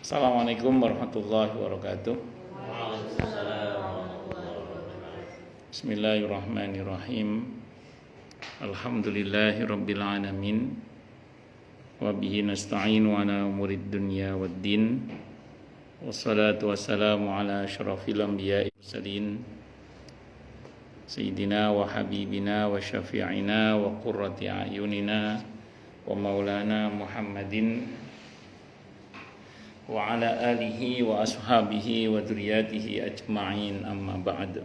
Assalamualaikum warahmatullahi wabarakatuh. Bismillahirrahmanirrahim. Alhamdulillahi rabbil alamin. Wa bihi nasta'inu ala umurid dunya waddin. Wassalatu wassalamu ala asyrafil anbiya'i mursalin Sayyidina wa habibina wa syafi'ina wa qurrati a'yunina wa maulana Muhammadin wa ala alihi wa ashabihi wa dzurriyyatihi ajma'in, amma ba'd.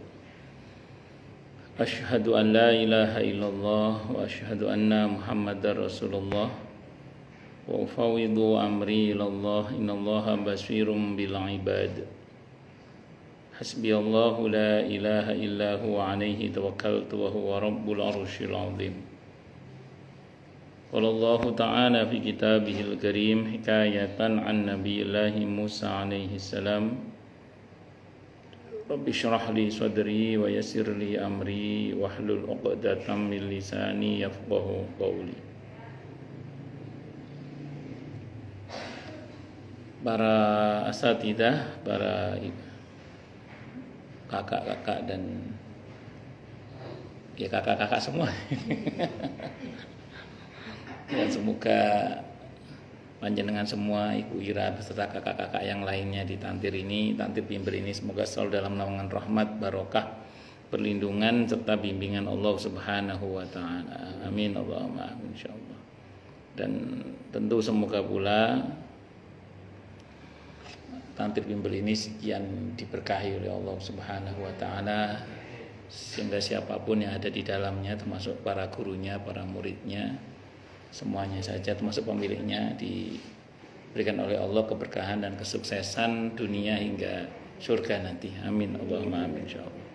Asyhadu an la ilaha illallah wa asyhadu anna Muhammadar Rasulullah wa ufawwidu amri ilallah innallaha basirum bil ibad. Hasbiyallahu la ilaha illa huwa alaihi tawakkaltu wa huwa rabbul arsyil azim. Qala Allah ta'ala fi kitabihil karim hikayatan an nabiyillahi Musa alaihi salam. Rabbi syrah li sadri wa yassir li amri wahlul 'uqdatam min lisani yafqahu qawli. Para asatidzah, para kakak-kakak dan kakak-kakak semua. Ya, semoga panjenengan semua, Ibu Ira beserta kakak-kakak yang lainnya di Tantir Pimber ini semoga selalu dalam naungan rahmat, barokah, perlindungan serta bimbingan Allah Subhanahu wa taala. Amin Allahumma amin insyaallah. Dan tentu semoga pula Tantir Pimber ini sekian diberkahi oleh Allah Subhanahu wa taala sehingga siapapun yang ada di dalamnya termasuk para gurunya, para muridnya, semuanya saja termasuk pemiliknya diberikan oleh Allah keberkahan dan kesuksesan dunia hingga surga nanti. Amin Allahumma amin insyaallah.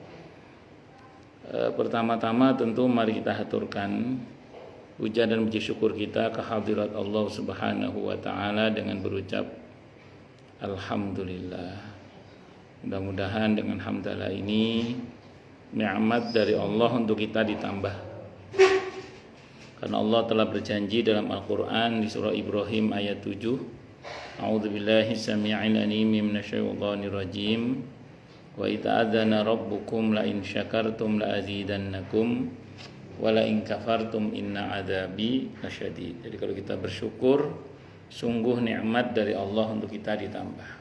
Pertama-tama tentu mari kita haturkan puja dan puji syukur kita ke hadirat Allah Subhanahu wa taala dengan berucap alhamdulillah. Mudah-mudahan dengan hamdalah ini nikmat dari Allah untuk kita ditambah. Karena Allah telah berjanji dalam Al-Quran di surah Ibrahim ayat 7, A'udzubillahi sami'il alimi minasyaitonir rajim, wa ita'adzana rabbukum la in syakartum la azidannakum wa la in kafartum inna adzabi lasyadid. Jadi kalau kita bersyukur, sungguh nikmat dari Allah untuk kita ditambah.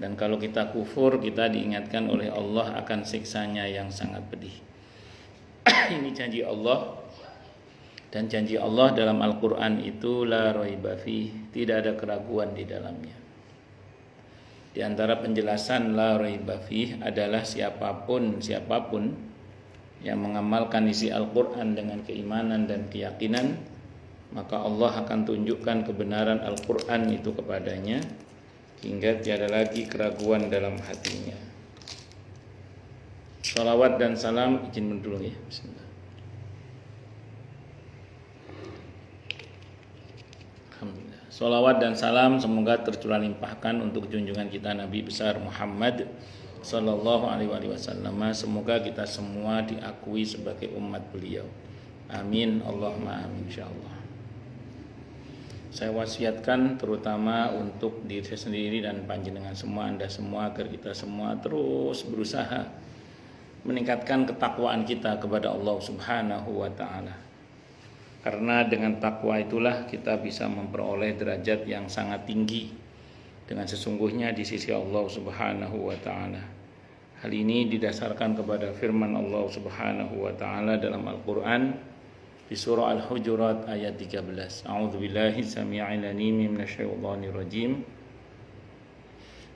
Dan kalau kita kufur, kita diingatkan oleh Allah akan siksanya yang sangat pedih. Ini janji Allah. Dan janji Allah dalam Al-Quran itu la raiba fih, tidak ada keraguan di dalamnya. Di antara penjelasan la raiba fih adalah siapapun yang mengamalkan isi Al-Quran dengan keimanan dan keyakinan, maka Allah akan tunjukkan kebenaran Al-Quran itu kepadanya hingga tiada lagi keraguan dalam hatinya. Salawat dan salam, izin dulu ya, bismillah. Salawat dan salam semoga tercurah limpahkan untuk junjungan kita Nabi besar Muhammad sallallahu alaihi wasallam. Semoga kita semua diakui sebagai umat beliau. Amin Allahumma amin insyaallah. Saya wasiatkan terutama untuk diri saya sendiri dan panjenengan semua, Anda semua, agar kita semua terus berusaha meningkatkan ketakwaan kita kepada Allah Subhanahu wa taala. Karena dengan takwa itulah kita bisa memperoleh derajat yang sangat tinggi dengan sesungguhnya di sisi Allah Subhanahu wa taala. Hal ini didasarkan kepada firman Allah Subhanahu wa taala dalam Al-Qur'an di surah Al-Hujurat ayat 13. A'udzubillahi samii'il 'aliim minasyaitonir rajim.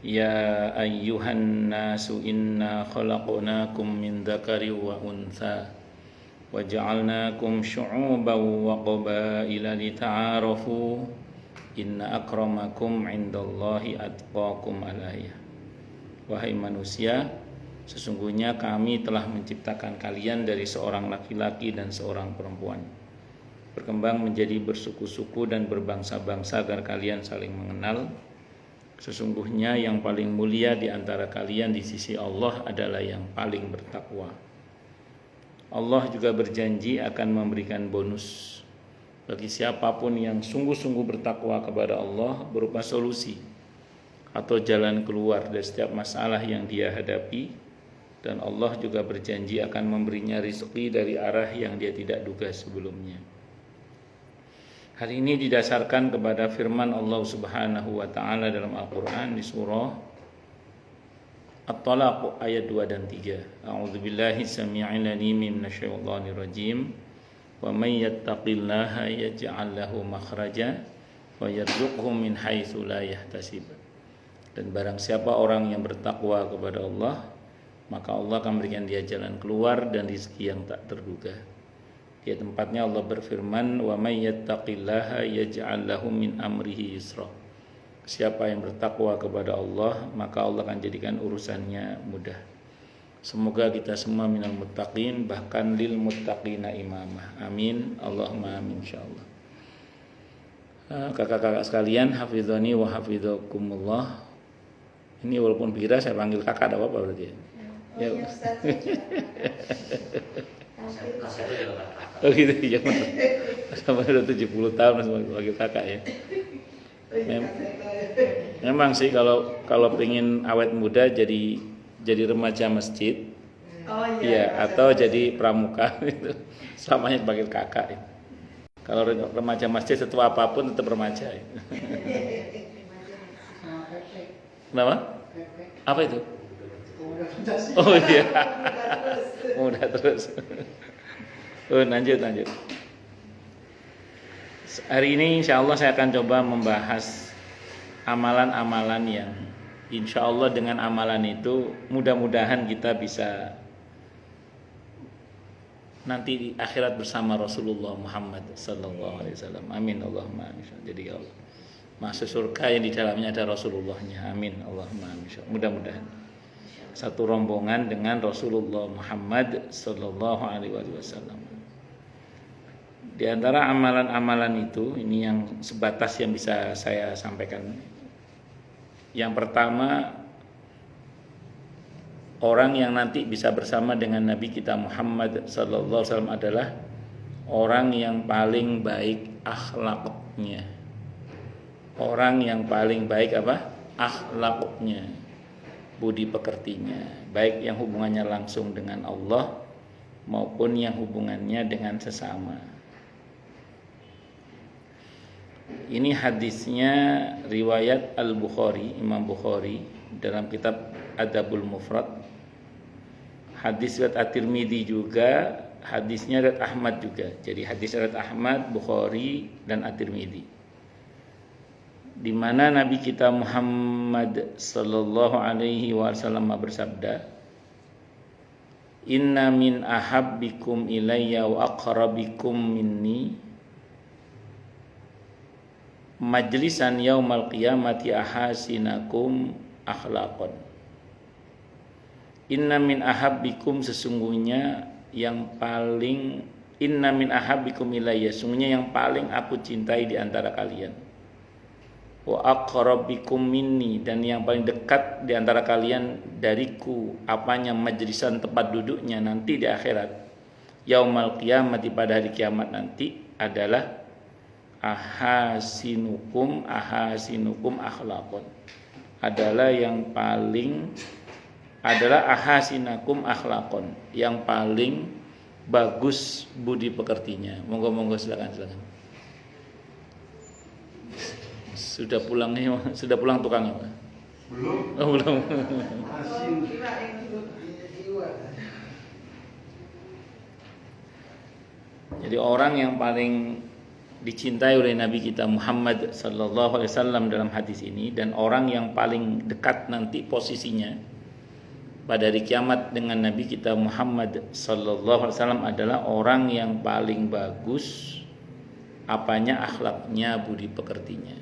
Ya ayyuhan nasu inna khalaqnakum min dzakarin wa untha waja'alnakum syu'uban wa qabaila lita'arafu inna akramakum 'indallahi atqakum al-ayah. Wahai manusia, sesungguhnya kami telah menciptakan kalian dari seorang laki-laki dan seorang perempuan, berkembang menjadi bersuku-suku dan berbangsa-bangsa agar kalian saling mengenal. Sesungguhnya yang paling mulia di antara kalian di sisi Allah adalah yang paling bertakwa. Allah juga berjanji akan memberikan bonus bagi siapapun yang sungguh-sungguh bertakwa kepada Allah berupa solusi atau jalan keluar dari setiap masalah yang dia hadapi, dan Allah juga berjanji akan memberinya rezeki dari arah yang dia tidak duga sebelumnya. Hari ini didasarkan kepada firman Allah Subhanahu wa taala dalam Al-Qur'an di surah At-Talaq ayat 2 dan 3. A'udzubillahi samii'il 'aliim minasyaitonir rajim. Wa may yattaqillaha yaj'al lahu makhraja wa yarzuqhu min haitsu la yahtasib. Dan barang siapa orang yang bertakwa kepada Allah, maka Allah akan berikan dia jalan keluar dan rezeki yang tak terduga. Di tempatnya Allah berfirman, wa may yattaqillaha yaj'al lahu min amrihi yusra. Siapa yang bertakwa kepada Allah, maka Allah akan jadikan urusannya mudah. Semoga kita semua minal muttaqin, bahkan lil muttaqina imamah. Amin. Allahumma amin insyaallah. Kakak-kakak sekalian, hafizani wa hafizakumullah. Ini walaupun Bira saya panggil kakak, ada apa berarti ya? Ya. Oh gitu ya. Sampai udah 70 tahun masih panggil kakak ya. Memang sih kalau pengen awet muda jadi remaja masjid, ya, atau jadi pramuka itu selamanya panggil kakak. Ya. Kalau remaja masjid setua apapun tetap remaja. Ya. Kenapa? Apa itu? Oh iya, mudah terus. Lanjut. Hari ini insya Allah saya akan coba membahas amalan-amalan yang insya Allah dengan amalan itu mudah-mudahan kita bisa nanti di akhirat bersama Rasulullah Muhammad sallallahu alaihi wasallam. Amin Allahumma amin. Jadi Allah masuk surga yang di dalamnya ada Rasulullahnya. Amin Allahumma amin. Mudah-mudahan satu rombongan dengan Rasulullah Muhammad sallallahu alaihi wasallam. Di antara amalan-amalan itu, ini yang sebatas yang bisa saya sampaikan. Yang pertama, orang yang nanti bisa bersama dengan Nabi kita Muhammad sallallahu alaihi wasallam adalah orang yang paling baik akhlaknya. Orang yang paling baik apa? Akhlaknya, budi pekertinya, baik yang hubungannya langsung dengan Allah maupun yang hubungannya dengan sesama. Ini hadisnya riwayat Al-Bukhari, Imam Bukhari dalam kitab Adabul Mufrad. Hadis riwayat At-Tirmidzi juga, hadisnya riwayat Ahmad juga. Jadi hadis riwayat Ahmad, Bukhari dan At-Tirmidzi. Di mana Nabi kita Muhammad sallallahu alaihi wasallam bersabda, "Inna min ahabbikum ilayya wa aqrabikum minni majlisan yaumal qiyamati ahasinakum akhlaqan." Inna min ahabbikum, sesungguhnya yang paling, inna min ahabbikum ilayya, sesungguhnya yang paling aku cintai di antara kalian. Wa aqrabikum minni, dan yang paling dekat di antara kalian dariku, apanya, majlisan tempat duduknya nanti di akhirat, yaumal qiyamati, pada hari kiamat nanti, adalah ahasinukum akhlaqan, adalah yang paling, adalah ahasinakum akhlaqan, yang paling bagus budi pekertinya. Monggo silakan. Sudah pulang tukangnya, Pak? Belum. Oh, belum. Jadi orang yang paling dicintai oleh Nabi kita Muhammad sallallahu alaihi wasallam dalam hadis ini, dan orang yang paling dekat nanti posisinya pada hari kiamat dengan Nabi kita Muhammad sallallahu alaihi wasallam adalah orang yang paling bagus apanya, akhlaknya, budi pekertinya.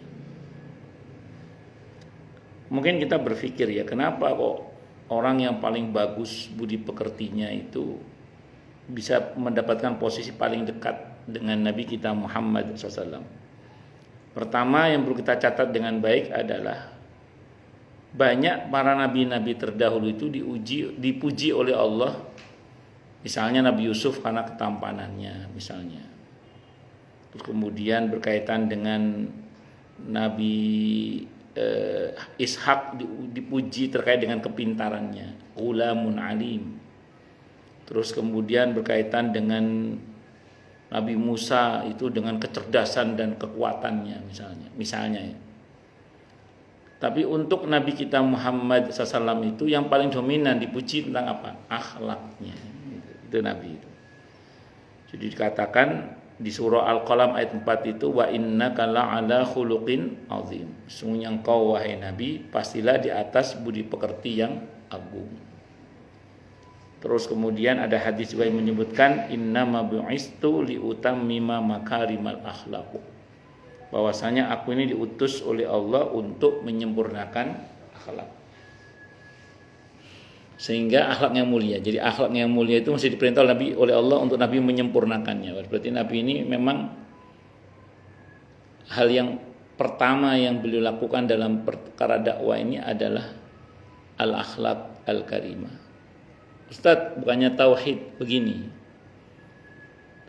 Mungkin kita berpikir ya, kenapa kok orang yang paling bagus budi pekertinya itu bisa mendapatkan posisi paling dekat dengan Nabi kita Muhammad SAW. Pertama yang perlu kita catat dengan baik adalah banyak para nabi-nabi terdahulu itu dipuji oleh Allah. Misalnya Nabi Yusuf karena ketampanannya misalnya. Terus kemudian berkaitan dengan Nabi Ishak dipuji terkait dengan kepintarannya, ulamun alim. Terus kemudian berkaitan dengan Nabi Musa itu dengan kecerdasan dan kekuatannya misalnya ya. Tapi untuk Nabi kita Muhammad SAW itu yang paling dominan dipuji tentang apa? Akhlaknya. Itu Nabi itu. Jadi dikatakan di surah Al-Qalam ayat 4 itu, wa innaka la'ala khuluqin azim. Sesungguhnya engkau wahai Nabi pastilah di atas budi pekerti yang agung. Terus kemudian ada hadis juga yang menyebutkan innama bu'istu liutammima makarimal akhlaq. Bahwasanya aku ini diutus oleh Allah untuk menyempurnakan akhlak. Sehingga akhlaknya mulia. Jadi akhlaknya mulia itu mesti diperintah oleh Allah untuk Nabi menyempurnakannya. Berarti Nabi ini memang hal yang pertama yang beliau lakukan dalam perkara dakwah ini adalah al-akhlaq al-karimah. Ustaz, bukannya tauhid begini.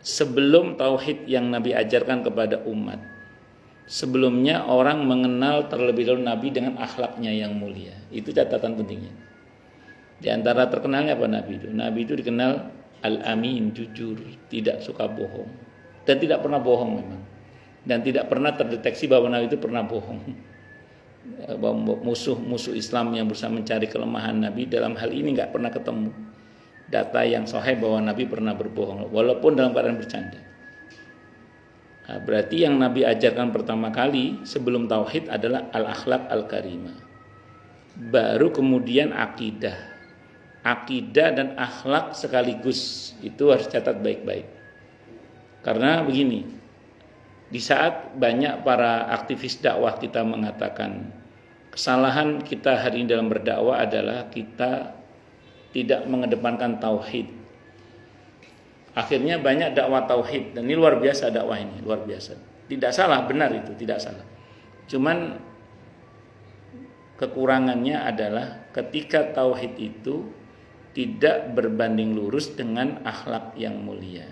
Sebelum tauhid yang Nabi ajarkan kepada umat, sebelumnya orang mengenal terlebih dahulu Nabi dengan akhlaknya yang mulia. Itu catatan pentingnya. Di antara terkenalnya apa Nabi itu? Nabi itu dikenal al-amin, jujur, tidak suka bohong. Dan tidak pernah bohong memang. Dan tidak pernah terdeteksi bahwa Nabi itu pernah bohong. Bahwa musuh Islam yang berusaha mencari kelemahan Nabi dalam hal ini nggak pernah ketemu data yang sahih bahwa Nabi pernah berbohong, walaupun dalam keadaan bercanda. Nah, berarti yang Nabi ajarkan pertama kali sebelum tauhid adalah al-akhlaq al-karimah. Baru kemudian akidah. Akidah dan akhlak sekaligus, itu harus catat baik-baik. Karena begini, di saat banyak para aktivis dakwah kita mengatakan kesalahan kita hari ini dalam berdakwah adalah kita tidak mengedepankan tauhid. Akhirnya banyak dakwah tauhid, dan ini luar biasa dakwah ini, luar biasa. Tidak salah, benar itu, tidak salah. Cuman kekurangannya adalah ketika tauhid itu tidak berbanding lurus dengan akhlak yang mulia.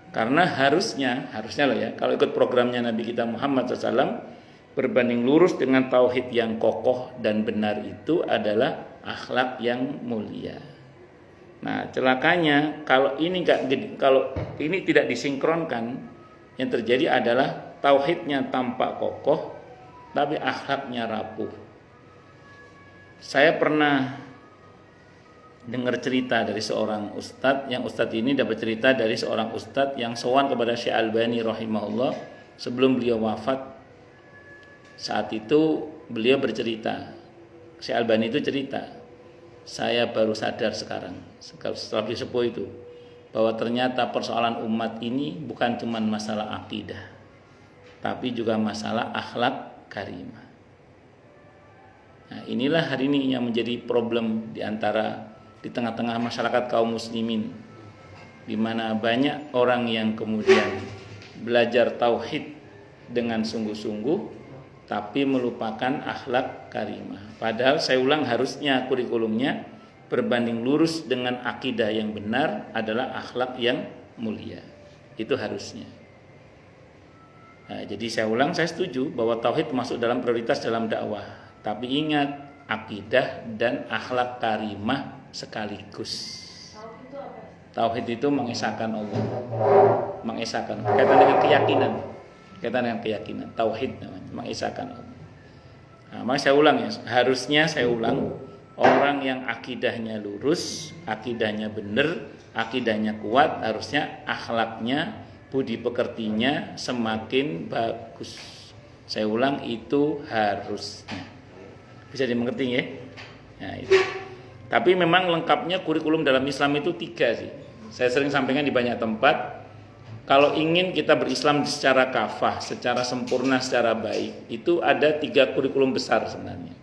Karena harusnya loh ya, kalau ikut programnya Nabi kita Muhammad SAW, berbanding lurus dengan tauhid yang kokoh dan benar itu adalah akhlak yang mulia. Nah, celakanya kalau ini tidak disinkronkan, yang terjadi adalah tauhidnya tampak kokoh, tapi akhlaknya rapuh. Saya pernah dengar cerita dari seorang ustadz, yang ustadz ini dapat cerita dari seorang ustadz yang sowan kepada Syekh Albani rahimahullah sebelum beliau wafat. Saat itu beliau bercerita, Syekh Albani itu cerita, saya baru sadar sekarang setelah beliau sepuh itu, bahwa ternyata persoalan umat ini bukan cuma masalah akidah, tapi juga masalah akhlak karimah. Nah, inilah hari ini yang menjadi problem di tengah-tengah masyarakat kaum muslimin, di mana banyak orang yang kemudian belajar tauhid dengan sungguh-sungguh tapi melupakan akhlak karimah. Padahal saya ulang, harusnya kurikulumnya berbanding lurus dengan akidah yang benar adalah akhlak yang mulia. Itu harusnya. Nah, jadi saya ulang, saya setuju bahwa tauhid masuk dalam prioritas dalam dakwah. Tapi ingat, akidah dan akhlak karimah sekaligus. Tauhid itu mengesahkan Allah, mengesahkan, berkaitan dengan keyakinan, tauhid namanya, mengesahkan Allah. Nah, maka saya ulang ya, harusnya saya ulang, orang yang akidahnya lurus, akidahnya benar, akidahnya kuat, harusnya akhlaknya, budi pekertinya semakin bagus. Saya ulang, itu harusnya. Bisa dimengerti ya? Nah, itu. Tapi memang lengkapnya kurikulum dalam Islam itu 3 sih. Saya sering sampaikan di banyak tempat. Kalau ingin kita berislam secara kafah, secara sempurna, secara baik, itu ada 3 kurikulum besar sebenarnya.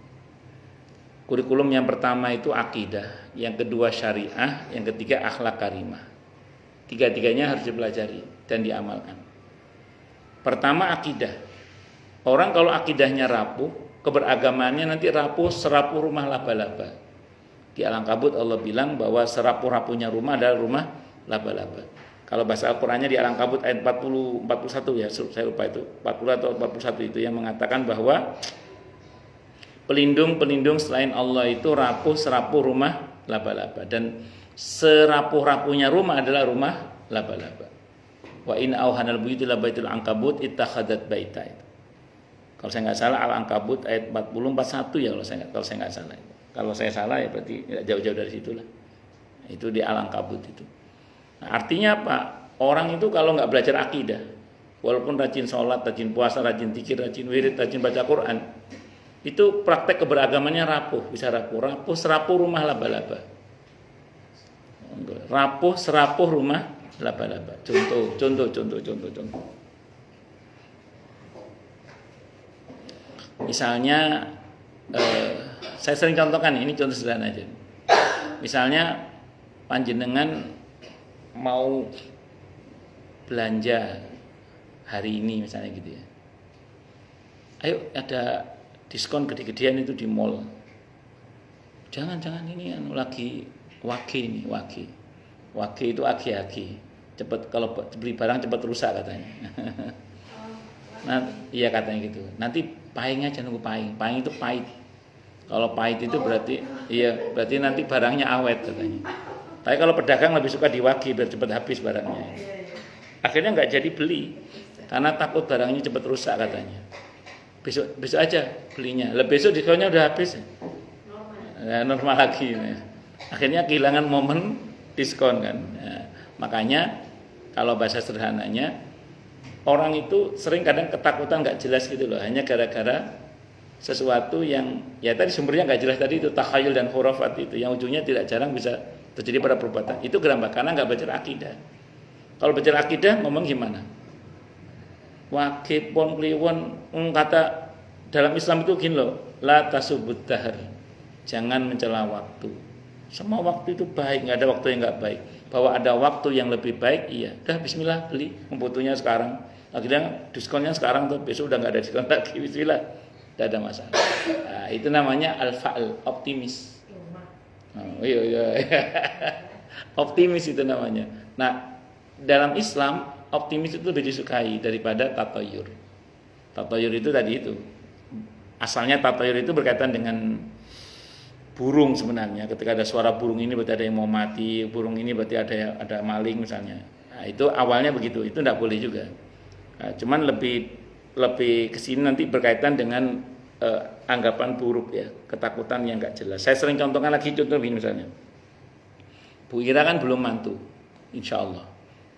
Kurikulum yang pertama itu akidah, yang kedua syariah, yang ketiga akhlak karimah. 3-tiganya harus dipelajari dan diamalkan. Pertama akidah. Orang kalau akidahnya rapuh, keberagamaannya nanti rapuh, serapuh rumah laba-laba. Di Al-Ankabut Allah bilang bahwa serapuh-rapuhnya rumah adalah rumah laba-laba. Kalau bahasa Al-Qur'annya di Al-Ankabut ayat 40 41 ya, saya lupa itu 40 atau 41 itu yang mengatakan bahwa pelindung-pelindung selain Allah itu rapuh serapuh rumah laba-laba, dan serapuh-rapuhnya rumah adalah rumah laba-laba. Wa in auhanal buyuti labaitul ankabut ittakhadat baita. Kalau saya nggak salah Al-Ankabut ayat 40 41 ya, kalau saya nggak salah. Kalau saya salah ya berarti nggak jauh-jauh dari situlah. Itu di Al-Ankabut itu. Nah, artinya apa? Orang itu kalau nggak belajar akidah, walaupun rajin sholat, rajin puasa, rajin zikir, rajin wirid, rajin baca Quran, itu praktek keberagamannya rapuh, bisa rapuh serapuh rumah laba-laba. Rapuh serapuh rumah laba-laba. Contoh. Misalnya saya sering contohkan, ini contoh sederhana aja. Misalnya panjenengan mau belanja hari ini misalnya gitu ya. Ayo ada diskon gede-gedean itu di mall. Jangan ini lagi wage ini, wage. Wage itu agi-agi. Cepat, kalau beli barang cepat rusak katanya. Nah, iya katanya gitu. Nanti paing aja, nunggu paing. Paing itu pahit. Kalau pahit itu berarti nanti barangnya awet katanya. Tapi kalau pedagang lebih suka di wage biar cepat habis barangnya. Akhirnya nggak jadi beli karena takut barangnya cepat rusak katanya. Besok aja belinya. Besok diskonnya udah habis. Nah, normal lagi. Akhirnya kehilangan momen diskon kan. Nah, makanya kalau bahasa sederhananya, orang itu sering kadang ketakutan nggak jelas gitu loh, hanya gara-gara sesuatu yang ya tadi sumbernya nggak jelas tadi itu, takhayul dan khurafat itu, yang ujungnya tidak jarang bisa terjadi pada perbuatan. Itu kenapa? Karena nggak belajar akidah. Kalau belajar akidah ngomong gimana? Wage pon kliwon, kata dalam Islam itu gini loh, la tasubut dahar. Jangan mencela waktu. Semua waktu itu baik, nggak ada waktu yang nggak baik. Bahwa ada waktu yang lebih baik, iya. Dah bismillah beli, membutuhnya sekarang. Akhirnya diskonnya sekarang tuh, besok udah nggak ada diskon lagi, bismillah. Tidak ada masalah. Nah, itu namanya al-fa'al, optimis. Oh, iya. Optimis itu namanya. Nah, dalam Islam optimis itu lebih disukai daripada tatayur. Tatayur itu tadi itu. Asalnya tatayur itu berkaitan dengan burung sebenarnya. Ketika ada suara burung ini berarti ada yang mau mati, burung ini berarti ada maling misalnya. Nah, itu awalnya begitu. Itu tidak boleh juga. Nah, cuman lebih kesini nanti berkaitan dengan anggapan buruk ya, ketakutan yang nggak jelas. Saya sering contohkan lagi contoh begini misalnya. Bu Ira kan belum mantu, insya Allah.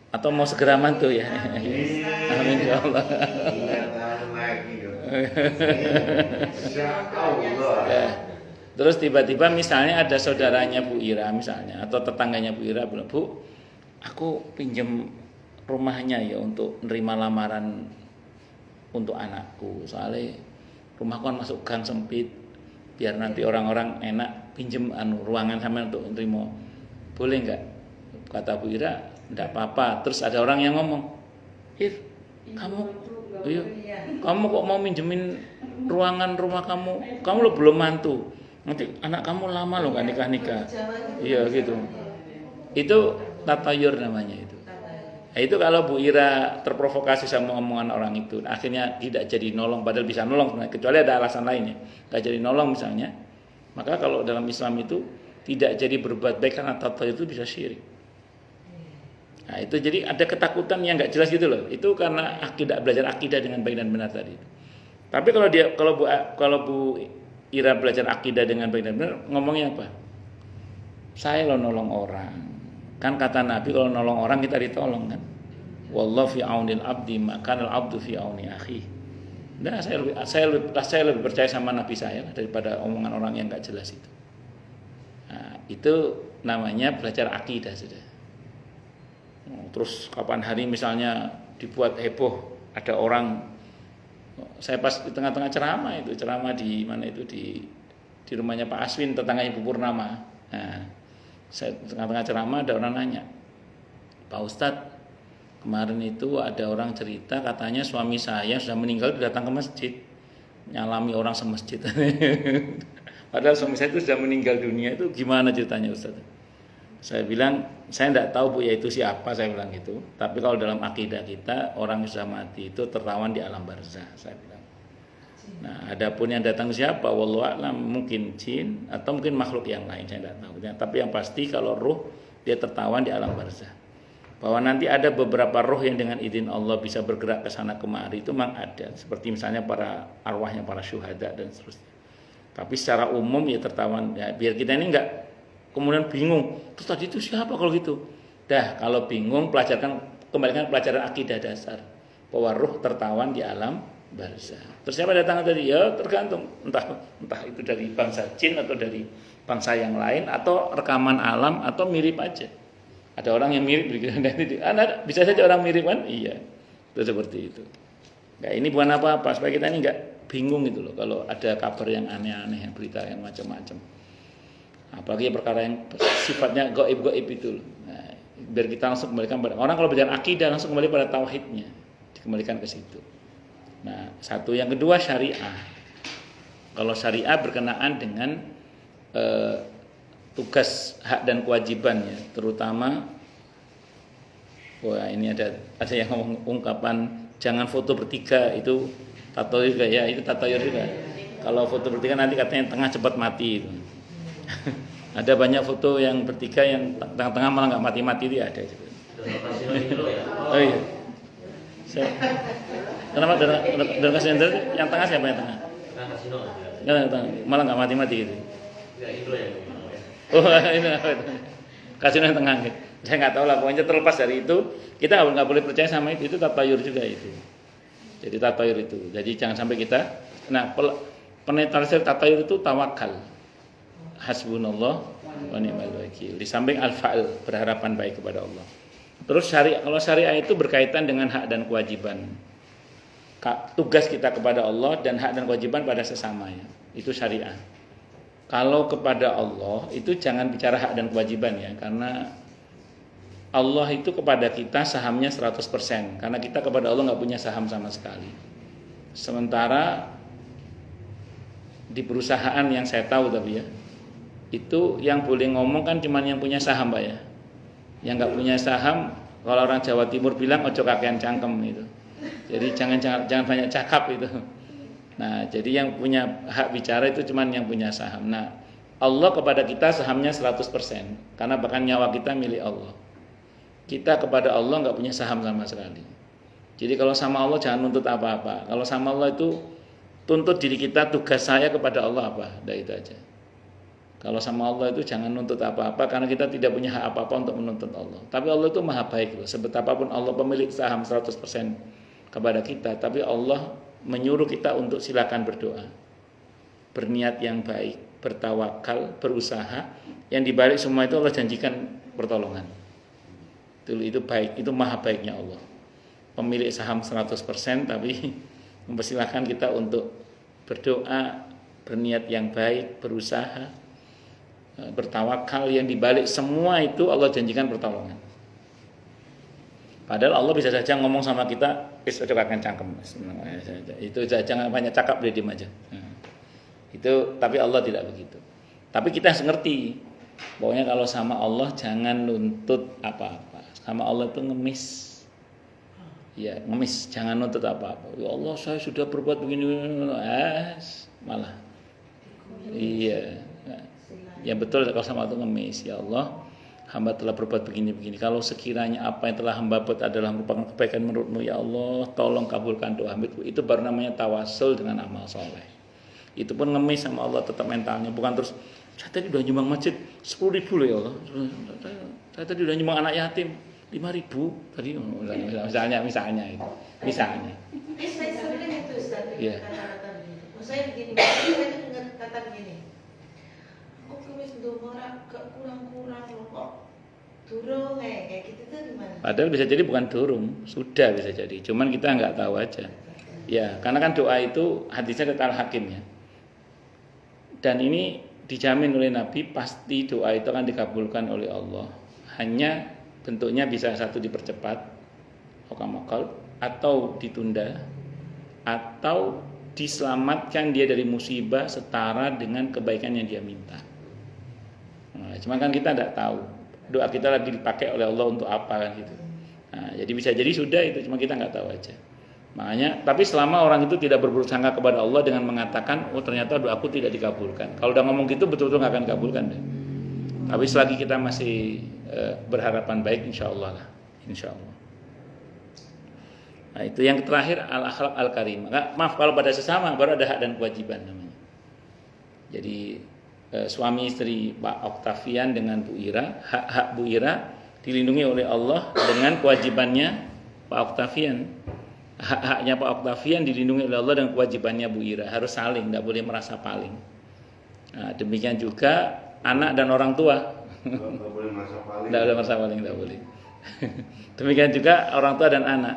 Atau mau segera mantu ya. Amin ya Allah. Ya. Terus tiba-tiba misalnya ada saudaranya Bu Ira misalnya, atau tetangganya Bu Ira bilang, Bu, aku pinjam rumahnya ya untuk menerima lamaran untuk anakku. Soalnya rumahku kan masuk gang sempit, biar nanti orang-orang enak pinjam ruangan sama untuk menerima. Boleh nggak? Kata Bu Ira, enggak apa-apa. Terus ada orang yang ngomong, kamu kok mau minjemin ruangan rumah kamu? Kamu lo belum mantu. Nanti anak kamu lama lo nggak nikah. Iya gitu. Itu tatayur namanya itu. Nah, itu kalau Bu Ira terprovokasi sama omongan orang itu, akhirnya tidak jadi nolong, padahal bisa nolong kecuali ada alasan lainnya. Nggak jadi nolong misalnya. Maka kalau dalam Islam itu tidak jadi berbuat baik karena tatayur itu bisa syirik. Nah, itu jadi ada ketakutan yang nggak jelas gitu loh. Itu karena tidak belajar akidah dengan baik dan benar tadi. Tapi kalau Bu Ira belajar akidah dengan baik dan benar, ngomongnya apa? Saya lo nolong orang. Kan kata Nabi kalau nolong orang kita ditolong kan. Wallahu fi aunil abdi maka al abdu fi auni akhi. Nah, saya lebih percaya sama Nabi saya daripada omongan orang yang nggak jelas itu. Nah, itu namanya belajar akidah sudah. Terus kapan hari misalnya dibuat heboh, ada orang, saya pas di tengah-tengah ceramah di mana itu di rumahnya Pak Aswin, tetangganya Bu Purnama. Nah, saya di tengah-tengah ceramah ada orang nanya, Pak Ustadz, kemarin itu ada orang cerita katanya suami saya sudah meninggal datang ke masjid, nyalami orang semasjid. Padahal suami saya itu sudah meninggal dunia, itu gimana ceritanya Ustadz? Saya bilang, saya tidak tahu Buya itu siapa, saya bilang gitu. Tapi kalau dalam akidah kita, orang yang sudah mati itu tertawan di alam barzah, saya bilang. Nah, adapun yang datang siapa, wallahu a'lam, mungkin jin atau mungkin makhluk yang lain, saya tidak tahu. Tapi yang pasti kalau ruh dia tertawan di alam barzah. Bahwa nanti ada beberapa roh yang dengan izin Allah bisa bergerak ke sana kemari itu memang ada. Seperti misalnya para arwahnya para syuhada dan seterusnya. Tapi secara umum ya tertawan, ya, biar kita ini enggak kemudian bingung. Terus tadi itu siapa kalau gitu? Dah, kalau bingung kembalikan pelajaran akidah dasar bahwa ruh tertawan di alam barzah. Terus siapa datang tadi? Ya tergantung, entah itu dari bangsa jin atau dari bangsa yang lain atau rekaman alam atau mirip aja. Ada orang yang mirip begitu. Bisa saja orang mirip kan? Iya. Itu seperti itu. Nah, ini bukan apa-apa supaya kita ini enggak bingung gitu loh kalau ada kabar yang aneh-aneh, berita yang macam-macam. Apalagi perkara yang sifatnya gaib-gaib itu loh. Nah, biar kita langsung kembalikan pada orang kalau belajar akidah langsung kembali pada tauhidnya, dikembalikan ke situ. Nah, satu yang kedua syariah. Kalau syariah berkenaan dengan tugas hak dan kewajibannya, terutama wah ini ada yang ngomong ungkapan jangan foto bertiga itu tatoyur juga ya, itu tatoyur juga. Kalau foto bertiga nanti katanya tengah cepat mati itu. Ada banyak foto yang bertiga yang tengah-tengah malah nggak mati-mati itu ada. Oh iya. Kenapa dan kasino yang tengah siapa yang tengah? Malah nggak mati-mati gitu. Oh ini apa itu? Kasino yang tengah. Saya nggak tahu lah. Pokoknya terlepas dari itu kita nggak boleh percaya sama itu. Itu tatayur juga itu. Jadi tatayur itu. Jadi jangan sampai kita. Nah penetrasi tatayur itu tawakal. Hasbunallah wa ni'mal wakil. Di samping al-fa'il berharapan baik kepada Allah. Terus kalau syariah itu berkaitan dengan hak dan kewajiban. Tugas kita kepada Allah dan hak dan kewajiban pada sesamanya. Itu syariah. Kalau kepada Allah itu jangan bicara hak dan kewajiban ya, karena Allah itu kepada kita sahamnya 100%, karena kita kepada Allah nggak punya saham sama sekali. Sementara di perusahaan yang saya tahu tapi ya, itu yang boleh ngomong kan cuma yang punya saham Pak ya. Yang nggak punya saham, kalau orang Jawa Timur bilang ojo kakean cangkem itu. Jadi jangan banyak cakap itu. Nah, jadi yang punya hak bicara itu cuma yang punya saham. Nah, Allah kepada kita sahamnya 100%, karena bahkan nyawa kita milik Allah. Kita kepada Allah nggak punya saham sama sekali. Jadi kalau sama Allah jangan nuntut apa-apa. Kalau sama Allah itu tuntut diri kita, tugas saya kepada Allah apa, dah itu aja. Kalau sama Allah itu jangan nuntut apa-apa, karena kita tidak punya hak apa-apa untuk menuntut Allah. Tapi Allah itu maha baik loh. Sebetapapun Allah pemilik saham 100% kepada kita, tapi Allah menyuruh kita untuk silakan berdoa, berniat yang baik, bertawakal, berusaha. Yang dibalik semua itu Allah janjikan pertolongan. Itu baik, itu maha baiknya Allah. Pemilik saham 100%, tapi mempersilahkan kita untuk berdoa, berniat yang baik, berusaha, bertawakal. Yang dibalik semua itu Allah janjikan pertolongan. Padahal Allah bisa saja ngomong sama kita, coba akan cangkem. Itu jangan banyak cakap, dia diam aja. Itu, tapi Allah tidak begitu. Tapi kita harus ngerti, pokoknya kalau sama Allah jangan nuntut apa-apa. Sama Allah itu ngemis. Ya, ngemis, jangan nuntut apa-apa. Ya Allah, saya sudah berbuat begini, malah. Iya. Ya betul kalau sama Allah ngemis, ya Allah, hamba telah berbuat begini-begini. Kalau sekiranya apa yang telah hamba buat adalah merupakan kebaikan menurut-Mu, ya Allah, tolong kabulkan doa hamba. Itu baru namanya tawasul dengan amal soleh. Itu pun ngemis sama Allah tetap mentalnya. Bukan terus, saya tadi udah nyumbang masjid 10.000 loh ya Allah. Saya tadi udah nyumbang anak yatim 5.000 tadi, misalnya itu. Misalnya. Sebenarnya itu Ustaz. Iya. Saya begini, saya dengar kata begini. Wis ndongora kurang-kurang lho kok. Durung kayak gitu tuh gimana? Padahal bisa jadi bukan durung, sudah bisa jadi. Cuman kita nggak tahu aja. Ya, karena kan doa itu hadisnya kata Al-Hakim ya. Dan ini dijamin oleh Nabi, pasti doa itu akan dikabulkan oleh Allah. Hanya bentuknya bisa satu dipercepat, atau ditunda, atau diselamatkan dia dari musibah setara dengan kebaikan yang dia minta. Nah, cuma kan kita tidak tahu doa kita lagi dipakai oleh Allah untuk apa kan gitu. Nah, jadi bisa jadi sudah itu, cuma kita nggak tahu aja. Makanya, tapi selama orang itu tidak berburuk sangka kepada Allah dengan mengatakan, oh ternyata doaku tidak dikabulkan. Kalau udah ngomong gitu betul-betul nggak akan dikabulkan deh. Tapi selagi kita masih berharapan baik, insya Allah lah, insya Allah. Nah itu yang terakhir al-akhlaq al-karimah. Maaf kalau pada sesama baru ada hak dan kewajiban namanya. Jadi suami istri Pak Oktavian dengan Bu Ira, hak Bu Ira dilindungi oleh Allah dengan kewajibannya Pak Oktavian. Hak-haknya Pak Oktavian dilindungi oleh Allah dengan kewajibannya Bu Ira. Harus saling, tidak boleh merasa paling. Nah, demikian juga anak dan orang tua. Tidak boleh merasa paling. Tidak boleh merasa paling, tidak boleh. Demikian juga orang tua dan anak.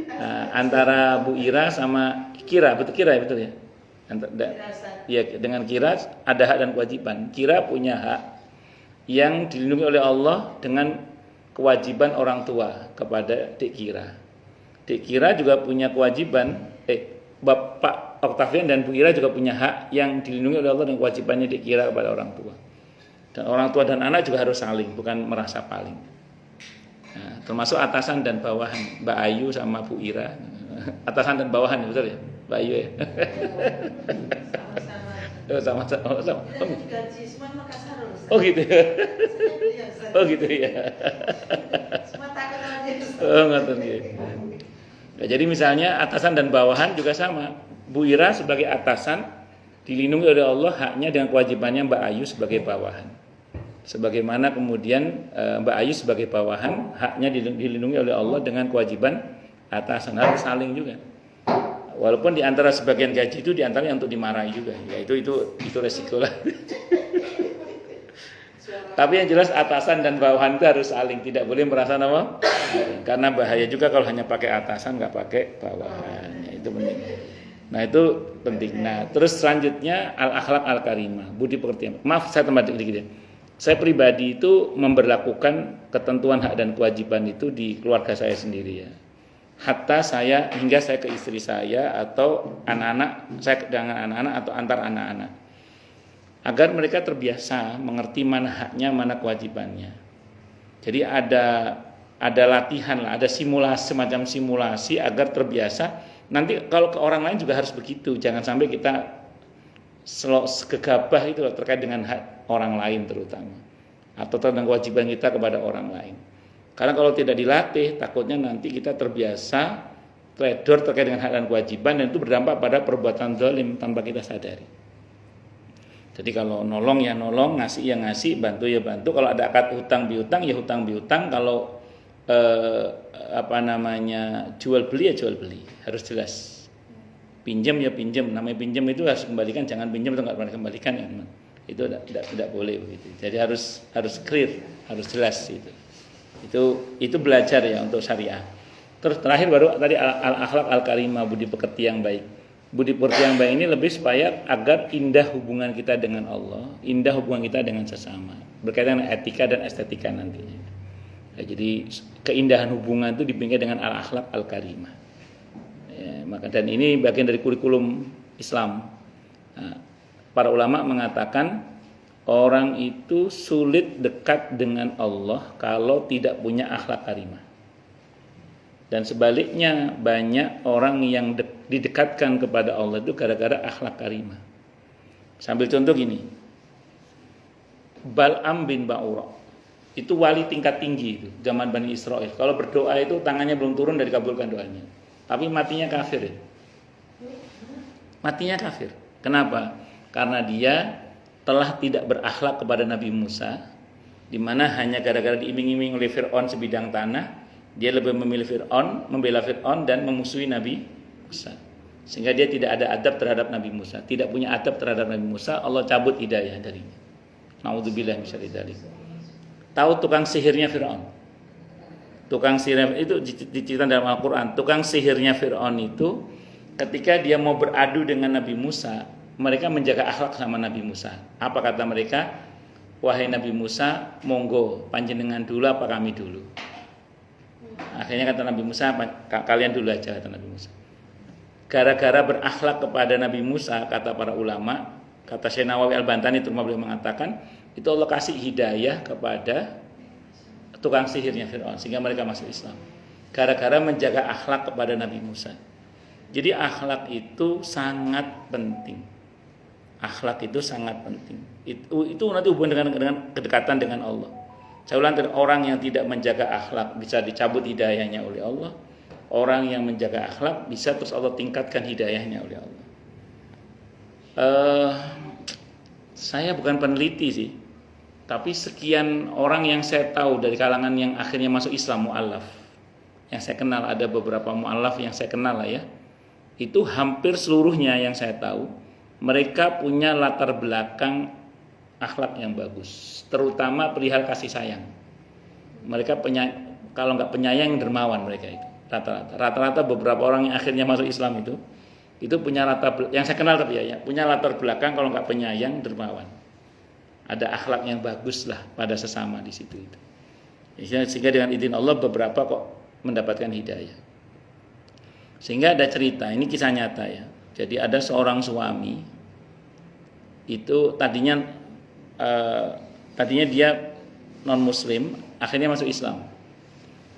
Nah, antara Bu Ira sama Kira, betul Kira ya, betul ya? Ya, dengan Kira ada hak dan kewajiban. Kira punya hak yang dilindungi oleh Allah dengan kewajiban orang tua kepada Dek Kira. Dek Kira juga punya kewajiban, Bapak Oktavian dan Bu Ira juga punya hak yang dilindungi oleh Allah dengan kewajibannya Dek Kira kepada orang tua. Dan orang tua dan anak juga harus saling, bukan merasa paling. Nah, termasuk atasan dan bawahan, Mbak Ayu sama Bu Ira. Atasan dan bawahan, betul ya? Mbak Ayu ya? Sama-sama. Gaji semua Makassar. Oh gitu ya? Oh gitu ya? Semua takut aja. Oh ngerti ya. Nah, jadi misalnya atasan dan bawahan juga sama. Bu Ira sebagai atasan dilindungi oleh Allah haknya dengan kewajibannya Mbak Ayu sebagai bawahan. Sebagaimana kemudian Mbak Ayu sebagai bawahan haknya dilindungi oleh Allah dengan kewajiban atasan, harus saling juga. Walaupun di antara sebagian gaji itu di antaranya untuk dimarahi juga. Ya itu resiko lah. Tapi yang jelas atasan dan bawahan itu harus saling, tidak boleh merasa nama. Karena bahaya juga kalau hanya pakai atasan nggak pakai bawahan. Ya, itu penting. Nah itu penting. Nah terus selanjutnya al-akhlaq al-karimah, budi pekerti. Maaf saya tambah dikit ya. Saya pribadi itu memberlakukan ketentuan hak dan kewajiban itu di keluarga saya sendiri ya. Hatta saya hingga saya ke istri saya atau anak-anak saya dengan anak-anak atau antar anak-anak. Agar mereka terbiasa mengerti mana haknya, mana kewajibannya. Jadi ada latihan lah, ada simulasi, semacam simulasi agar terbiasa. Nanti kalau ke orang lain juga harus begitu. Jangan sampai kita gegabah itu terkait dengan hak orang lain terutama. Atau tentang kewajiban kita kepada orang lain. Karena kalau tidak dilatih, takutnya nanti kita terbiasa trader terkait dengan hak dan kewajiban, dan itu berdampak pada perbuatan zalim tanpa kita sadari. Jadi kalau nolong ya nolong, ngasih ya ngasih, bantu ya bantu. Kalau ada akad hutang bihutang ya hutang bihutang. Kalau jual beli ya jual beli, harus jelas. Pinjam ya pinjam, namanya pinjam itu harus kembalikan, jangan pinjam itu nggak pernah kembalikan ya teman. Itu tidak boleh begitu. Jadi harus clear, harus jelas itu. Itu belajar ya untuk syariah. Terus terakhir baru tadi al-akhlaq al-karimah, budi pekerti yang baik. Budi pekerti yang baik ini lebih supaya agar indah hubungan kita dengan Allah, indah hubungan kita dengan sesama, berkaitan dengan etika dan estetika nantinya. Ya, jadi keindahan hubungan itu dibingkai dengan al-akhlaq al-karimah. Ya, maka dan ini bagian dari kurikulum Islam. Nah, para ulama mengatakan orang itu sulit dekat dengan Allah kalau tidak punya akhlak karimah. Dan sebaliknya banyak orang yang didekatkan kepada Allah itu gara-gara akhlak karimah. Sambil contoh gini, Bal'am bin Ba'ura itu wali tingkat tinggi itu zaman Bani Israel. Kalau berdoa itu tangannya belum turun dari kabulkan doanya. Tapi matinya kafir. Matinya kafir. Kenapa? Karena dia telah tidak berakhlak kepada Nabi Musa, di mana hanya gara-gara diiming-iming oleh Fir'aun sebidang tanah, dia lebih memilih Fir'aun, membela Fir'aun dan memusuhi Nabi Musa. Sehingga dia tidak ada adab terhadap Nabi Musa, tidak punya adab terhadap Nabi Musa, Allah cabut hidayah darinya. Na'udzubillah min syarri dzalik. Tahu tukang sihirnya Fir'aun? Tukang sihir itu diceritakan dalam Al-Qur'an. Tukang sihirnya Fir'aun itu ketika dia mau beradu dengan Nabi Musa, mereka menjaga akhlak sama Nabi Musa. Apa kata mereka? Wahai Nabi Musa, monggo panjenengan dulu apa kami dulu? Akhirnya kata Nabi Musa, kalian dulu aja, kata Nabi Musa. Gara-gara berakhlak kepada Nabi Musa, kata para ulama, kata Syekh Nawawi Al-Bantani itu beliau mengatakan, itu Allah kasih hidayah kepada tukang sihirnya Fir'aun, sehingga mereka masuk Islam. Gara-gara menjaga akhlak kepada Nabi Musa. Jadi akhlak itu sangat penting. Akhlak itu sangat penting. Itu nanti hubungan dengan kedekatan dengan Allah. Saya ulang, orang yang tidak menjaga akhlak bisa dicabut hidayahnya oleh Allah. Orang yang menjaga akhlak bisa terus Allah tingkatkan hidayahnya oleh Allah. Saya bukan peneliti sih, tapi sekian orang yang saya tahu dari kalangan yang akhirnya masuk Islam, mu'allaf, yang saya kenal, ada beberapa mu'allaf yang saya kenal lah ya, itu hampir seluruhnya yang saya tahu mereka punya latar belakang akhlak yang bagus, terutama perihal kasih sayang. Mereka kalau nggak penyayang, dermawan mereka itu rata-rata beberapa orang yang akhirnya masuk Islam itu punya yang saya kenal tapi ya punya latar belakang kalau nggak penyayang, dermawan. Ada akhlak yang bagus lah pada sesama di situ itu. Sehingga dengan izin Allah beberapa kok mendapatkan hidayah. Sehingga ada cerita, ini kisah nyata ya. Jadi ada seorang suami itu tadinya dia non muslim, akhirnya masuk Islam.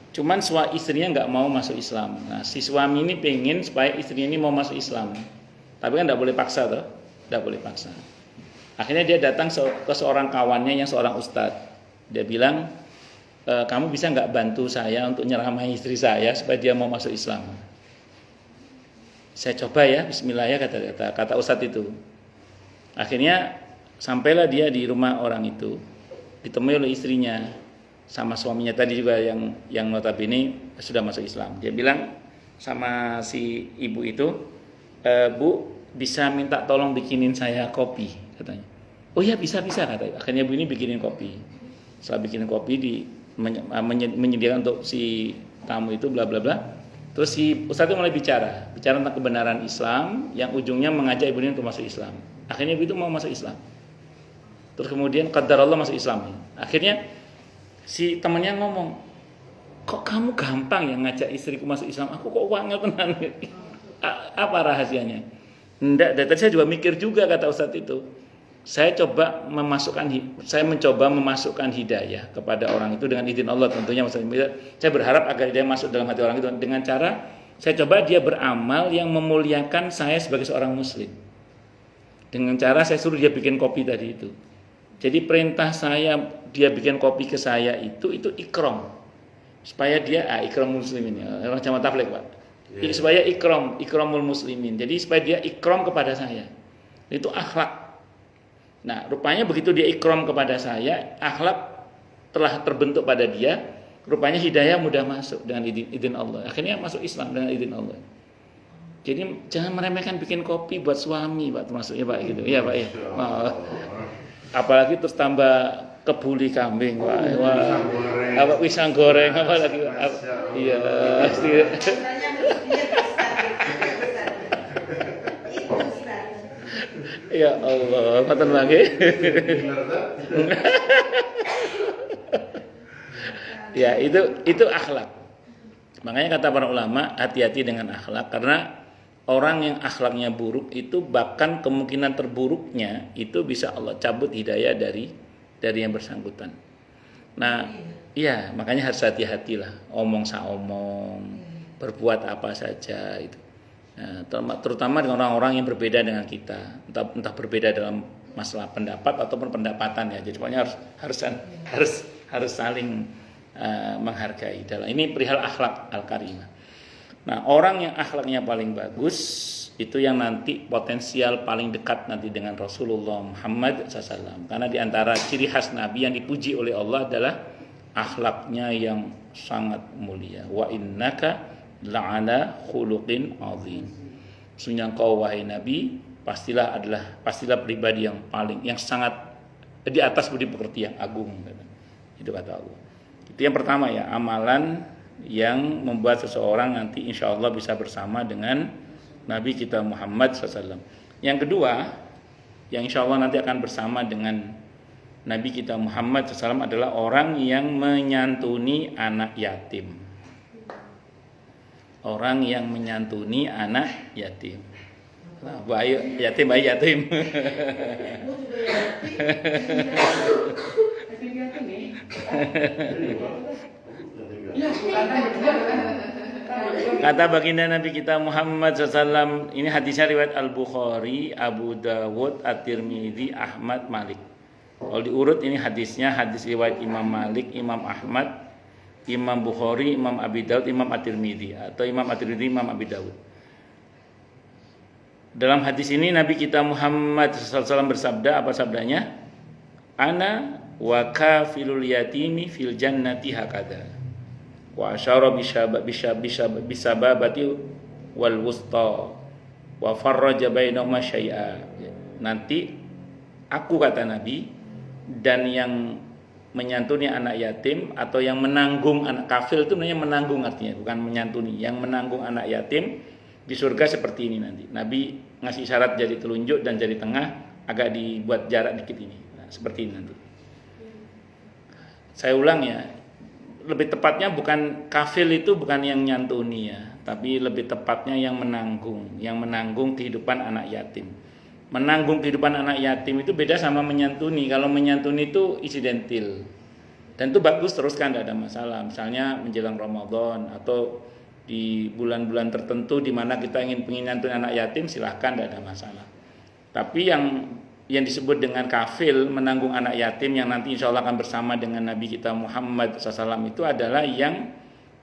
Cuman istrinya nggak mau masuk Islam. Nah, si suami ini pengen supaya istrinya ini mau masuk Islam, tapi kan nggak boleh paksa toh, nggak boleh paksa. Akhirnya dia datang ke seorang kawannya yang seorang ustadz. Dia bilang, kamu bisa nggak bantu saya untuk nyeramahi istri saya supaya dia mau masuk Islam? Saya coba ya, Bismillah ya, kata ustadz itu. Akhirnya sampailah dia di rumah orang itu, ditemui oleh istrinya sama suaminya tadi juga yang notabene sudah masuk Islam. Dia bilang sama si ibu itu, Bu, bisa minta tolong bikinin saya kopi, katanya. Oh ya, bisa katanya. Akhirnya Bu ini bikinin kopi. Setelah bikinin kopi menyediakan untuk si tamu itu bla bla bla. Terus si ustadz itu mulai bicara tentang kebenaran Islam yang ujungnya mengajak ibu ini untuk masuk Islam. Akhirnya ibu itu mau masuk Islam. Terus kemudian qadarullah masuk Islam. Akhirnya si temannya ngomong, kok kamu gampang ya ngajak istriku masuk Islam? Aku kok wangel tenan. Apa rahasianya? Enggak, dari tadi saya juga mikir juga, kata ustadz itu. Saya mencoba memasukkan hidayah kepada orang itu dengan izin Allah tentunya. Saya berharap agar dia masuk dalam hati orang itu dengan cara saya coba dia beramal yang memuliakan saya sebagai seorang muslim. Dengan cara saya suruh dia bikin kopi tadi itu. Jadi perintah saya dia bikin kopi ke saya itu ikram. Supaya dia ikram muslimin ya. Orang Jamaah Tabligh, Pak. Yeah. Supaya ikramul muslimin. Jadi supaya dia ikram kepada saya. Itu akhlak. Nah, rupanya begitu dia ikram kepada saya, akhlak telah terbentuk pada dia, rupanya hidayah mudah masuk dengan izin Allah. Akhirnya masuk Islam dengan izin Allah. Jadi jangan meremehkan bikin kopi buat suami, Pak, termasuknya Pak gitu. Iya, Pak ya. Apalagi terus tambah kebuli kambing, Pak. Wah. Apa pisang goreng apa lagi? Iya, pasti. Ya Allah, ngoten mangke. Ya, itu akhlak. Makanya kata para ulama, hati-hati dengan akhlak, karena orang yang akhlaknya buruk itu bahkan kemungkinan terburuknya itu bisa Allah cabut hidayah dari yang bersangkutan. Nah, iya, makanya harus hati-hatilah, omong saomong, berbuat apa saja itu. Nah, terutama dengan orang-orang yang berbeda dengan kita, entah berbeda dalam masalah pendapat ataupun pendapatan ya. Jadi pokoknya harus saling menghargai. Ini perihal akhlak al-karimah. Nah, orang yang akhlaknya paling bagus itu yang nanti potensial paling dekat nanti dengan Rasulullah Muhammad SAW. Karena di antara ciri khas Nabi yang dipuji oleh Allah adalah akhlaknya yang sangat mulia. Wa innaka la'ala khuluqin azim. Sesungguhnya engkau wahai Nabi pastilah pribadi yang sangat di atas budi pekerti yang agung. Itu kata Allah. Itu yang pertama ya, amalan yang membuat seseorang nanti insya Allah bisa bersama dengan Nabi kita Muhammad SAW. Yang kedua, yang insya Allah nanti akan bersama dengan Nabi kita Muhammad SAW adalah orang yang menyantuni anak yatim. Orang yang menyantuni anak yatim. Nah, yatim. Kata baginda Nabi kita Muhammad SAW, ini hadisnya riwayat Al-Bukhari, Abu Dawud, At-Tirmidzi, Ahmad, Malik. Kalau diurut ini hadisnya, hadis riwayat Imam Malik, Imam Ahmad, Imam Bukhari, Imam Abi Dawud, Imam At-Tirmidzi, atau Imam At-Tirmidzi, Imam Abi Dawud. Dalam hadis ini Nabi kita Muhammad SAW bersabda, apa sabdanya? Ana wa kafilul yatimi fil jannati hakada. Wa asyara bisababati wal wusta wa farraja bainahuma syai'a. Nanti aku, kata Nabi, dan yang menyantuni anak yatim atau yang menanggung anak kafil, itu namanya menanggung, artinya bukan menyantuni, yang menanggung anak yatim di surga seperti ini nanti. Nabi ngasih syarat jari telunjuk dan jari tengah agak dibuat jarak dikit ini. Nah, seperti ini nanti. Saya ulang ya, lebih tepatnya bukan kafil itu bukan yang nyantuni ya, tapi lebih tepatnya yang menanggung kehidupan anak yatim. Menanggung kehidupan anak yatim itu beda sama menyantuni. Kalau menyantuni itu insidentil dan itu bagus, teruskan, tidak ada masalah. Misalnya menjelang Ramadan atau di bulan-bulan tertentu di mana kita ingin nyantuni anak yatim, silahkan, tidak ada masalah. Tapi yang disebut dengan kafil, menanggung anak yatim, yang nanti insya Allah akan bersama dengan Nabi kita Muhammad SAW, itu adalah yang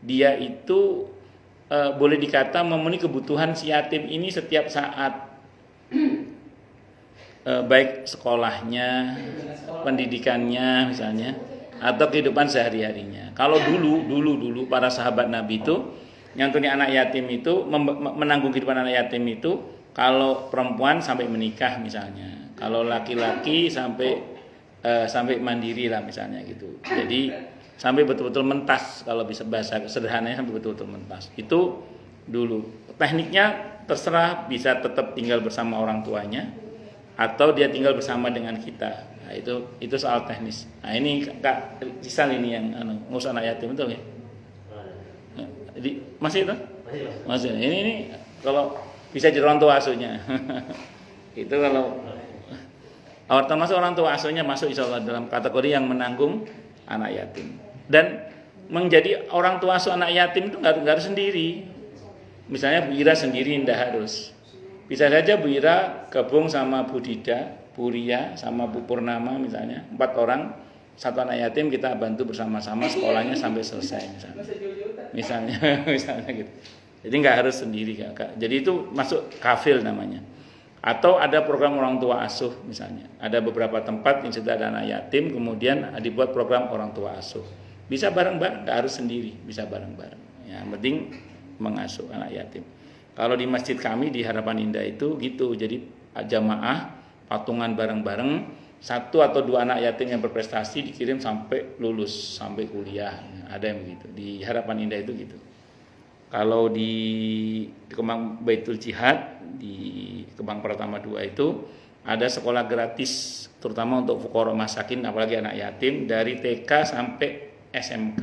dia itu boleh dikata memenuhi kebutuhan si yatim ini setiap saat, baik sekolahnya, pendidikannya misalnya, atau kehidupan sehari-harinya. Kalau dulu para sahabat Nabi itu nyantuni anak yatim itu, menanggung kehidupan anak yatim itu, kalau perempuan sampai menikah misalnya, kalau laki-laki sampai mandiri lah misalnya gitu. Jadi sampai betul-betul mentas, kalau bisa bahasa sederhananya sampai betul-betul mentas. Itu dulu. Tekniknya terserah, bisa tetap tinggal bersama orang tuanya atau dia tinggal bersama dengan kita. Nah, itu soal teknis. Nah, ini Kak Cisal ini yang ngurus anak yatim, betul ya? Masih itu? Masih. Ini kalau bisa jadi orang tua asuhnya. Itu kalau termasuk orang tua asuhnya masuk insya Allah dalam kategori yang menanggung anak yatim. Dan menjadi orang tua asuh anak yatim itu nggak harus sendiri. Misalnya Bu Ira sendiri tidak harus. Bisa saja Bu Ira gabung sama Bu Dida, Bu Ria, sama Bu Purnama misalnya, 4 orang, satu anak yatim, kita bantu bersama-sama sekolahnya sampai selesai misalnya gitu. Jadi nggak harus sendiri, Kak. Jadi itu masuk kafil namanya. Atau ada program orang tua asuh misalnya. Ada beberapa tempat yang sudah ada anak yatim, kemudian dibuat program orang tua asuh. Bisa bareng-bareng, nggak harus sendiri, bisa bareng-bareng. Yang penting mengasuh anak yatim. Kalau di masjid kami di Harapan Indah itu gitu. Jadi jamaah patungan bareng-bareng, 1 atau 2 anak yatim yang berprestasi dikirim sampai lulus, sampai kuliah. Ada yang begitu. Di Harapan Indah itu gitu. Kalau di Kemang Baitul Jihad di Kemang Pratama 2 itu ada sekolah gratis terutama untuk fuqara masakin, apalagi anak yatim, dari TK sampai SMK.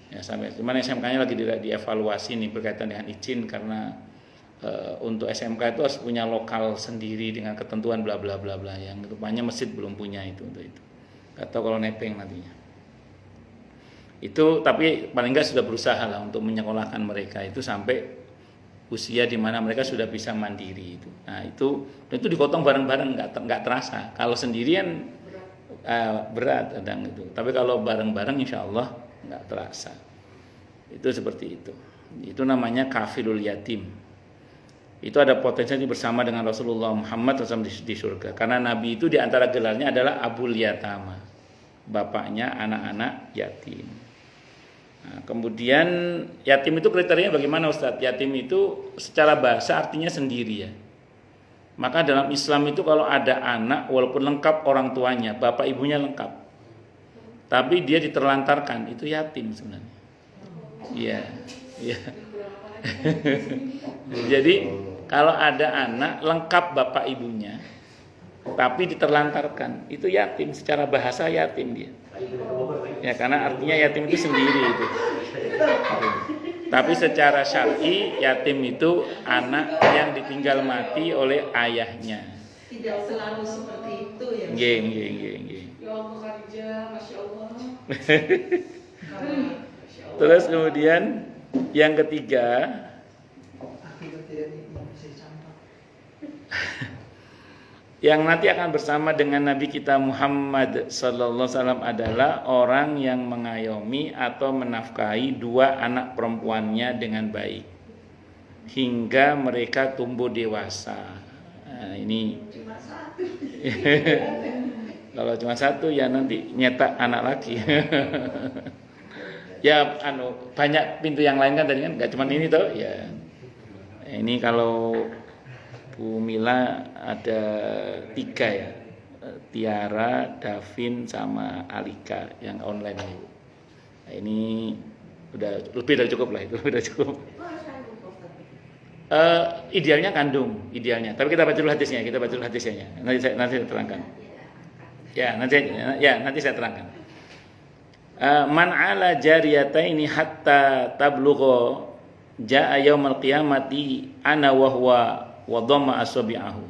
Ya, sampai cuman SMK-nya lagi dievaluasi nih berkaitan dengan izin, karena untuk SMK itu harus punya lokal sendiri dengan ketentuan bla bla bla bla, yang rupanya masjid belum punya itu untuk itu. Atau kalau nepeng nantinya. Itu tapi paling enggak sudah berusaha lah untuk menyekolahkan mereka itu sampai usia di mana mereka sudah bisa mandiri itu. Nah, itu digotong bareng-bareng, enggak terasa. Kalau sendirian berat kadang itu. Tapi kalau bareng-bareng insya Allah enggak terasa. Itu seperti itu. Itu namanya kafilul yatim. Itu ada potensi bersama dengan Rasulullah Muhammad SAW di surga. Karena Nabi itu diantara gelarnya adalah Abul Yatama, bapaknya anak-anak yatim. Nah, kemudian yatim itu kriterianya bagaimana Ustadz? Yatim itu secara bahasa artinya sendiri ya. Maka dalam Islam itu kalau ada anak walaupun lengkap orang tuanya, bapak ibunya lengkap, tapi dia diterlantarkan, itu yatim sebenarnya. Iya, iya. Jadi kalau ada anak lengkap bapak ibunya, tapi diterlantarkan, itu yatim. Secara bahasa yatim dia. Ya, karena artinya yatim itu sendiri itu. Tapi secara syar'i yatim itu anak yang ditinggal mati oleh ayahnya. tidak selalu seperti itu ya. Nggih. Ya Allah Khadijah, Masya Allah. Masya Allah. Terus kemudian yang ketiga, yang nanti akan bersama dengan Nabi kita Muhammad sallallahu alaihi wasallam adalah orang yang mengayomi atau menafkahi dua anak perempuannya dengan baik hingga mereka tumbuh dewasa. Nah, ini Cuma satu. kalau cuma satu ya nanti nyetak anak lagi. Ya banyak pintu yang lain kan tadi kan, nggak cuma ini toh ya. Ini kalau Bu Mila ada 3 ya, Tiara, Davin sama Alika yang online ini. Nah, ini udah lebih dari cukup lah, itu udah cukup. Idealnya kandung, idealnya. Tapi kita baca dulu hadisnya, Nanti saya terangkan. Nanti saya terangkan. Man ala jariyataini hatta tablugha jaa yaumal qiyamati ana wa huwa wa dhamma asabi'ahu.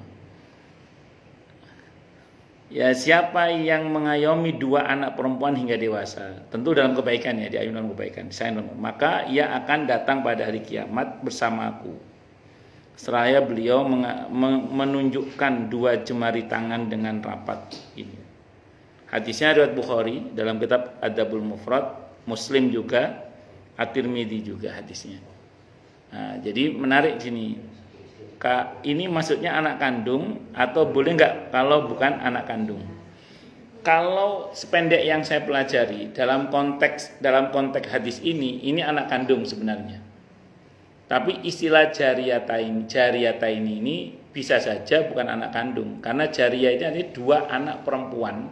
Ya, siapa yang mengayomi 2 anak perempuan hingga dewasa, tentu dalam kebaikan ya, diayomi dalam kebaikan, maka ia akan datang pada hari kiamat bersamaku. Seraya beliau menunjukkan 2 jemari tangan dengan rapat ini. Hadisnya riwayat Bukhari dalam kitab Adabul Mufrad, Muslim juga, At-Tirmidzi juga hadisnya. Nah, jadi menarik sini. Ini maksudnya anak kandung atau boleh nggak kalau bukan anak kandung? Kalau sependek yang saya pelajari dalam konteks hadis ini anak kandung sebenarnya. Tapi istilah jariyatain ini bisa saja bukan anak kandung, karena jariyah itu artinya 2 anak perempuan.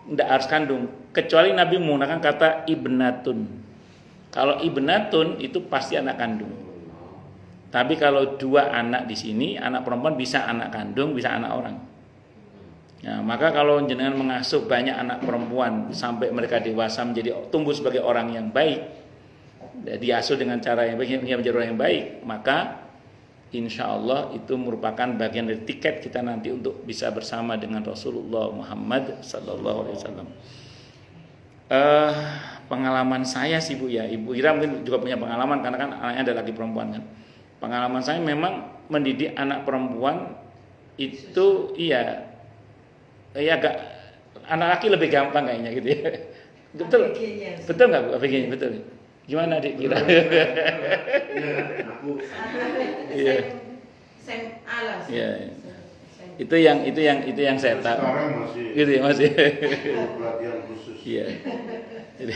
Tidak harus kandung, kecuali Nabi menggunakan kata ibnatun. Kalau ibnatun itu pasti anak kandung. Tapi kalau 2 anak di sini, anak perempuan bisa anak kandung, bisa anak orang. Nah, maka kalau jenengan mengasuh banyak anak perempuan sampai mereka dewasa menjadi tumbuh sebagai orang yang baik, diasuh dengan cara yang baik hingga menjadi orang yang baik, maka insya Allah itu merupakan bagian dari tiket kita nanti untuk bisa bersama dengan Rasulullah Muhammad sallallahu alaihi wasallam. Pengalaman saya sih Bu ya, Ibu Ira mungkin juga punya pengalaman karena kan anaknya ada laki perempuan kan. Pengalaman saya memang mendidik anak perempuan itu agak anak laki lebih gampang kayaknya gitu ya. Betul nggak Bu? ABG-nya betul. Gimana Dik kira? Iya. SMA lah. Iya. Itu yang saya tahu. Sekarang masih. Gitu ya masih. Pelatihan khusus. Iya. Jadi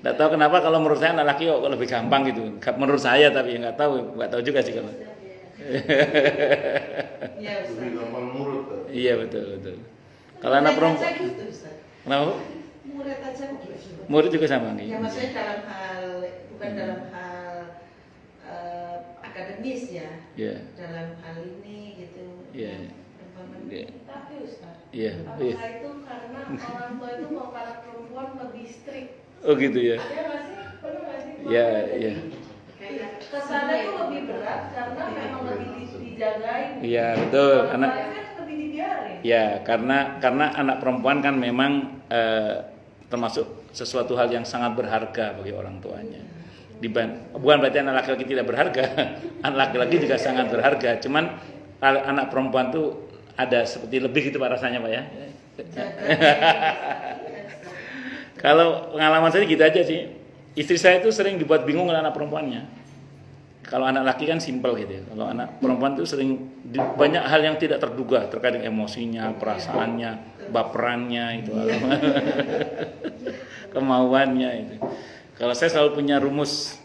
nggak tahu kenapa kalau menurut saya anak laki kok lebih gampang gitu. Menurut saya tapi nggak tahu juga sih kalau. Iya, Lebih gampang nurut. Iya betul. Kalau anak perempuan. Kenapa? Murid aja gitu. Murid juga sama nih. Ya maksudnya bukan dalam hal akademis ya. Iya. Dalam hal ini gitu. Iya. Iya. Tapi Ustaz, Iya. apakah itu karena orang tua itu mau para perempuan lebih strict? Oh gitu ya. Ada nggak sih? Benar nggak sih? Iya. Kayak Kesana itu lebih berat karena memang lebih dijagain. Iya betul. Orang lain kan lebih dibiarin. Ya karena anak perempuan kan memang termasuk sesuatu hal yang sangat berharga bagi orang tuanya. Bukan berarti anak laki-laki tidak berharga, anak laki-laki juga sangat berharga. Cuman anak perempuan tuh ada seperti lebih gitu Pak rasanya Pak ya. Kalau pengalaman saya gitu aja sih. Istri saya itu sering dibuat bingung oleh anak perempuannya. Kalau anak laki kan simpel gitu ya. Kalau anak perempuan itu sering banyak hal yang tidak terduga terkait dengan emosinya, perasaannya, baperannya itu, kemauannya itu. Kalau saya selalu punya rumus,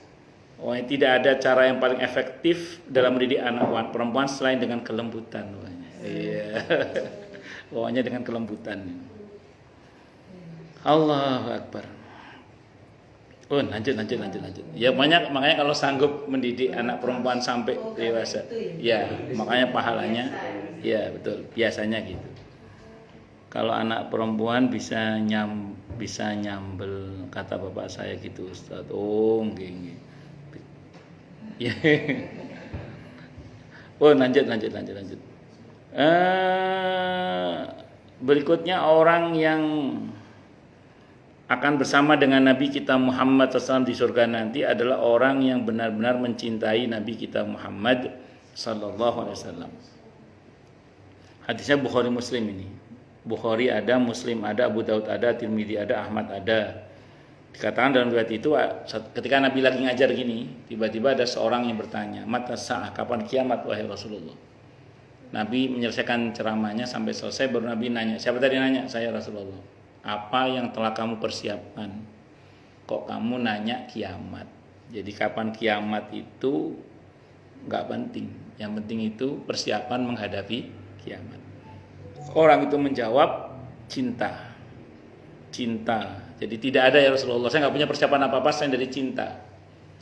tidak ada cara yang paling efektif dalam mendidik anak perempuan selain dengan kelembutan. Iya, pokoknya dengan kelembutan. Allahu Akbar. Oh, lanjut. Ya makanya kalau sanggup mendidik anak perempuan sampai dewasa, ya makanya pahalanya, ya betul, biasanya gitu. Kalau anak perempuan bisa nyambel kata bapak saya gitu Ustaz. Oh, nggih. Ya. Oh, lanjut. Berikutnya orang yang akan bersama dengan Nabi kita Muhammad SAW di surga nanti adalah orang yang benar-benar mencintai Nabi kita Muhammad Sallallahu Alaihi Wasallam. Hadisnya Bukhari Muslim ini. Bukhari ada, Muslim ada, Abu Daud ada, Tirmidzi ada, Ahmad ada. Dikatakan dalam riwayat itu ketika Nabi lagi ngajar gini, tiba-tiba ada seorang yang bertanya, "Mata sa'ah, kapan kiamat wahai Rasulullah?" Nabi menyelesaikan ceramahnya sampai selesai, baru Nabi nanya, "Siapa tadi nanya?" "Saya Rasulullah." "Apa yang telah kamu persiapkan? Kok kamu nanya kiamat?" Jadi kapan kiamat itu nggak penting. Yang penting itu persiapan menghadapi kiamat. Orang itu menjawab, cinta. Jadi tidak ada ya Rasulullah, saya nggak punya persiapan apa-apa selain dari cinta,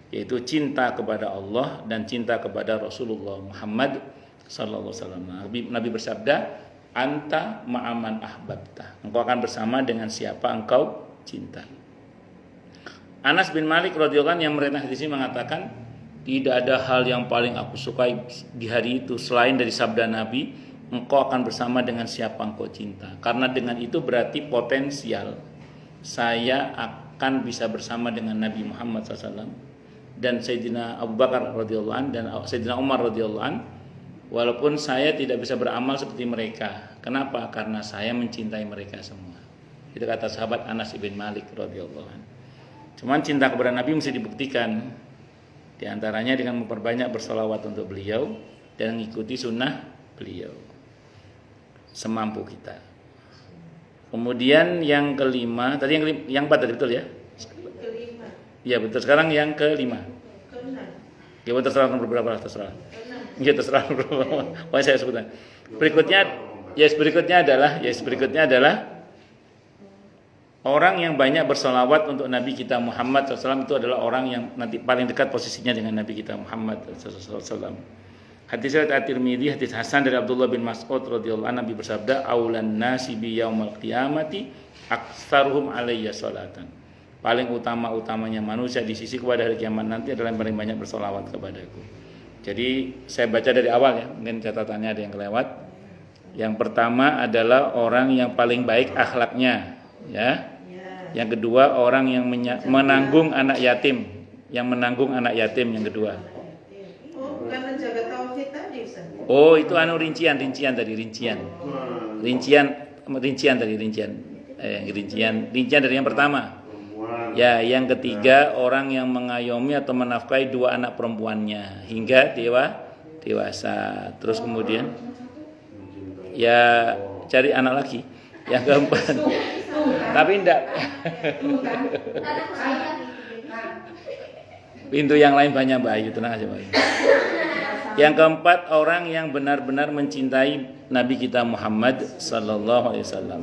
yaitu cinta kepada Allah dan cinta kepada Rasulullah Muhammad Sallallahu Alaihi Wasallam. Nabi bersabda, "Anta ma'aman ahbabta." Engkau akan bersama dengan siapa engkau cinta. Anas bin Malik radhiyallahu anhu yang meriwayatkan hadis ini mengatakan, tidak ada hal yang paling aku sukai di hari itu selain dari sabda Nabi, engkau akan bersama dengan siapa engkau cinta. Karena dengan itu berarti potensial saya akan bisa bersama dengan Nabi Muhammad SAW dan Sayyidina Abu Bakar radhiyallahu anhu dan Sayyidina Umar radhiyallahu anhu, walaupun saya tidak bisa beramal seperti mereka. Kenapa? Karena saya mencintai mereka semua. Itu kata sahabat Anas bin Malik radhiyallahu anhu. Cuman cinta kepada Nabi mesti dibuktikan. Di antaranya dengan memperbanyak bersolawat untuk beliau dan mengikuti sunnah beliau semampu kita. Kemudian yang kelima, tadi yang empat tadi betul ya? Kelima. Iya betul. Sekarang yang kelima. Keenam. Ya terserah berapa terserah. Keenam. Ya terserah berapa. Pokoknya saya sebutkan. Berikutnya adalah orang yang banyak bersolawat untuk Nabi kita Muhammad SAW. Itu adalah orang yang nanti paling dekat posisinya dengan Nabi kita Muhammad SAW. Hadis riwayat At-Tirmidzi, hadis hasan dari Abdullah bin Mas'ud radhiyallahu anhu, Nabi bersabda, "Aulan nasi bi yaumil qiyamati aktsaruhum alayya salatan." Paling utama-utamanya manusia di sisi pada hari kiamat nanti adalah yang paling banyak bersolawat kepadaku. Jadi saya baca dari awal ya, mungkin catatannya ada yang kelewat. Yang pertama adalah orang yang paling baik akhlaknya, ya. Yang kedua orang yang menanggung anak yatim, yang yang kedua. Oh, bukan menjaga tauhid tadi, Ustaz. Oh, itu rincian tadi. Rincian dari yang pertama. Ya, yang ketiga orang yang mengayomi atau menafkahi dua anak perempuannya hingga dewasa. Terus kemudian ya cari anak lagi. Yang keempat. Tapi enggak. Pintu yang lain banyak Mbak Ayu, tenang aja Mbak Ayu. Yang keempat orang yang benar-benar mencintai Nabi kita Muhammad Sallallahu Alaihi Wasallam.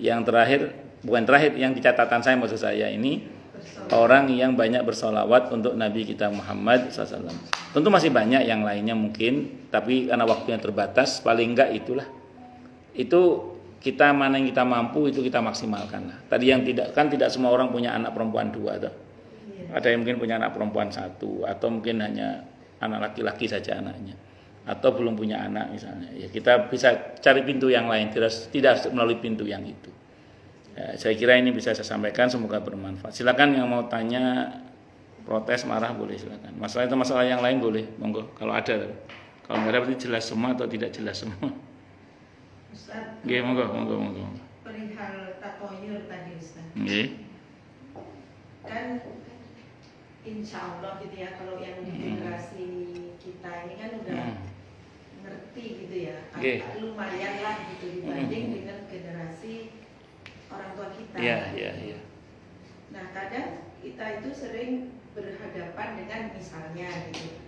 Yang terakhir, bukan terakhir, yang di catatan saya maksud saya ini orang yang banyak bersolawat untuk Nabi kita Muhammad SAW. Tentu masih banyak yang lainnya mungkin, tapi karena waktunya terbatas, paling enggak itulah. Itu kita mana yang kita mampu itu kita maksimalkan lah. Tadi yang tidak semua orang punya anak perempuan dua tuh. Ada yang mungkin punya anak perempuan satu, atau mungkin hanya anak laki-laki saja anaknya, atau belum punya anak misalnya. Ya kita bisa cari pintu yang lain, tidak melalui pintu yang itu. Ya, saya kira ini bisa saya sampaikan, semoga bermanfaat. Silakan yang mau tanya, protes, marah boleh silakan. Masalah yang lain boleh, monggo. Kalau ada, kalau nggak ada berarti jelas semua atau tidak jelas semua. Ustaz. Nggih, monggo. Perihal tatoyur tadi, Ustaz. Nggih. Kan insya Allah gitu ya, kalau yang generasi kita ini kan udah ngerti gitu ya, agak lumayan lah gitu dibanding dengan generasi orang tua kita. Iya. Nah kadang kita itu sering berhadapan dengan misalnya gitu,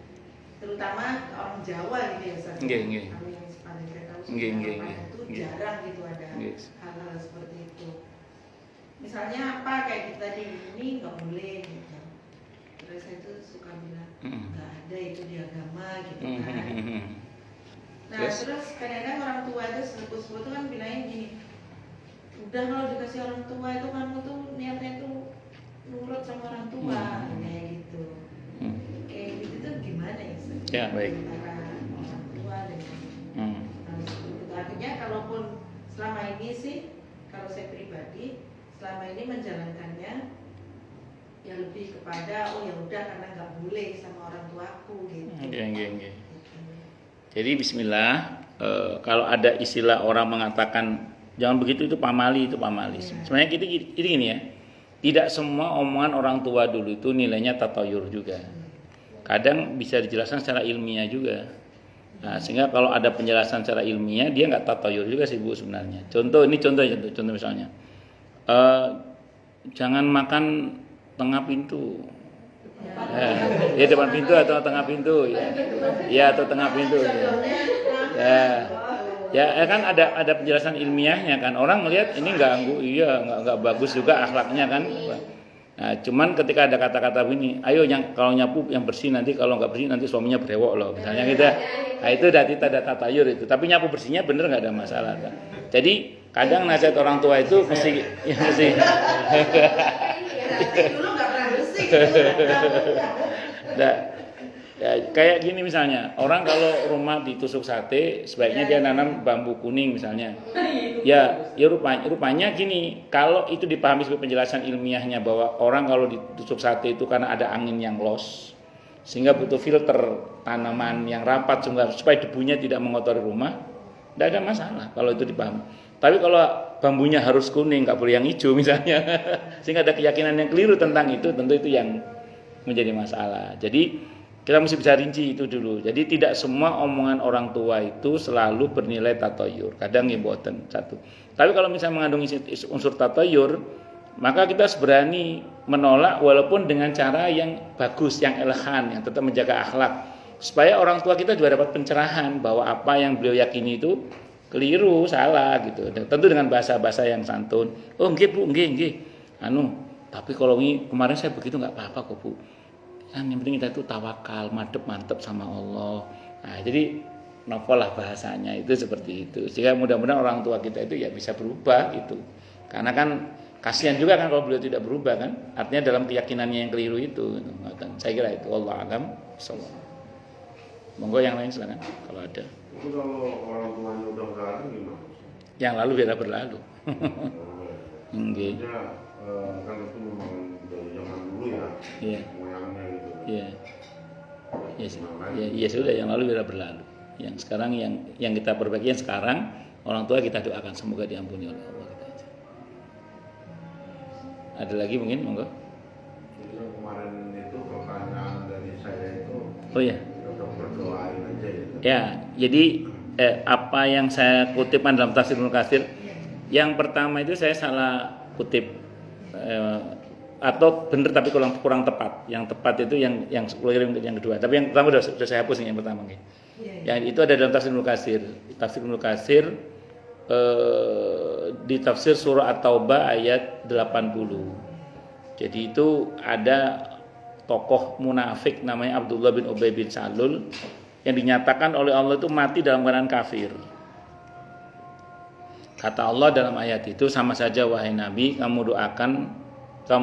terutama orang Jawa gitu ya Ustaz. Nggih. Kami yang paling kita tahu Nggih. itu jarang gitu ada hal-hal seperti itu. Misalnya apa kayak kita di ini nggak boleh gitu. Terus saya tuh suka bilang nggak ada itu di agama gitu kan. Nah terus kadang-kadang orang tua itu sepupu-sepupu itu kan bilangnya gini, udah kalau dikasih orang tua itu kamu tuh niatnya tuh nurut sama orang tua kayak gitu. Kayak gitu tuh gimana ya? Ya baik. Antara orang tua dengan kalaupun selama ini sih, kalau saya pribadi selama ini menjalankannya ya lebih kepada ya udah karena nggak boleh sama orang tuaku gitu. Gitu. Jadi Bismillah, kalau ada istilah orang mengatakan jangan begitu itu pamali. Sebenarnya itu gini ya, tidak semua omongan orang tua dulu itu nilainya tatayur juga. Kadang bisa dijelaskan secara ilmiah juga. Nah, sehingga kalau ada penjelasan secara ilmiah dia nggak tatayur juga sih Bu sebenarnya. Contoh misalnya, jangan makan tengah pintu. Ya depan pintu atau tengah pintu ya atau tengah pintu ya kan ada penjelasan ilmiahnya kan, orang melihat ini nggak bagus juga akhlaknya kan. Nah cuman ketika ada kata-kata begini, ayo kalau nyapu yang bersih, nanti kalau nggak bersih nanti suaminya brewok loh misalnya gitu. Nah itu tanda tatayur itu, tapi nyapu bersihnya bener nggak ada masalah kan. Jadi kadang nasihat orang tua itu mesti dulu nggak pernah bersih. Nah, ya, kayak gini misalnya, orang kalau rumah ditusuk sate, sebaiknya dia nanam bambu kuning misalnya. Ya rupanya gini, kalau itu dipahami sebagai penjelasan ilmiahnya bahwa orang kalau ditusuk sate itu karena ada angin yang los, sehingga butuh filter tanaman yang rapat supaya debunya tidak mengotori rumah, tidak ada masalah kalau itu dipahami. Tapi kalau bambunya harus kuning, nggak boleh yang hijau misalnya, sehingga ada keyakinan yang keliru tentang itu, tentu itu yang menjadi masalah. Jadi kita mesti bisa rinci itu dulu. Jadi tidak semua omongan orang tua itu selalu bernilai tatayur. Kadang ya boten satu. Tapi kalau misalnya mengandung unsur tatayur, maka kita harus berani menolak walaupun dengan cara yang bagus, yang elegan, yang tetap menjaga akhlak. Supaya orang tua kita juga dapat pencerahan bahwa apa yang beliau yakini itu keliru, salah gitu. Tentu dengan bahasa-bahasa yang santun. Oh nggih Bu, nggih. Tapi kalau ini kemarin saya begitu nggak apa-apa kok Bu. Kan yang penting kita itu tawakal, mantep sama Allah. Nah, jadi novel lah bahasanya itu seperti itu. Sehingga mudah-mudahan orang tua kita itu ya bisa berubah gitu. Karena kan kasihan juga kan kalau beliau tidak berubah kan. Artinya dalam keyakinannya yang keliru itu. Saya kira itu. Wallahu a'lam. Monggo yang lain silakan kalau ada. Itu kalau orang tuanya udah nggak ada gimana? Yang lalu biar berlalu. Nggih. Kan itu memang dari zaman dulu ya. Iya. Moyangnya gitu. Iya. Ya sudah, yang lalu biar berlalu. Yang sekarang yang kita perbaiki yang sekarang, orang tua kita doakan semoga diampuni oleh Allah kita aja. Ada lagi mungkin monggo? Jadi kemarin itu pertanyaan dari saya itu. Oh iya. Berdoain aja ya. Ya, jadi apa yang saya kutipkan dalam tafsir Ibnu Katsir, yang pertama itu saya salah kutip atau benar tapi kurang tepat. Yang tepat itu yang kedua. Tapi yang pertama sudah saya hapus yang pertama. Yang itu ada dalam tafsir Ibnu Katsir. Tafsir Ibnu Katsir di tafsir surah At-Taubah ayat 80. Jadi itu ada tokoh munafik namanya Abdullah bin Ubay bin Salul yang dinyatakan oleh Allah itu mati dalam keadaan kafir. Kata Allah dalam ayat itu, sama saja wahai Nabi, kamu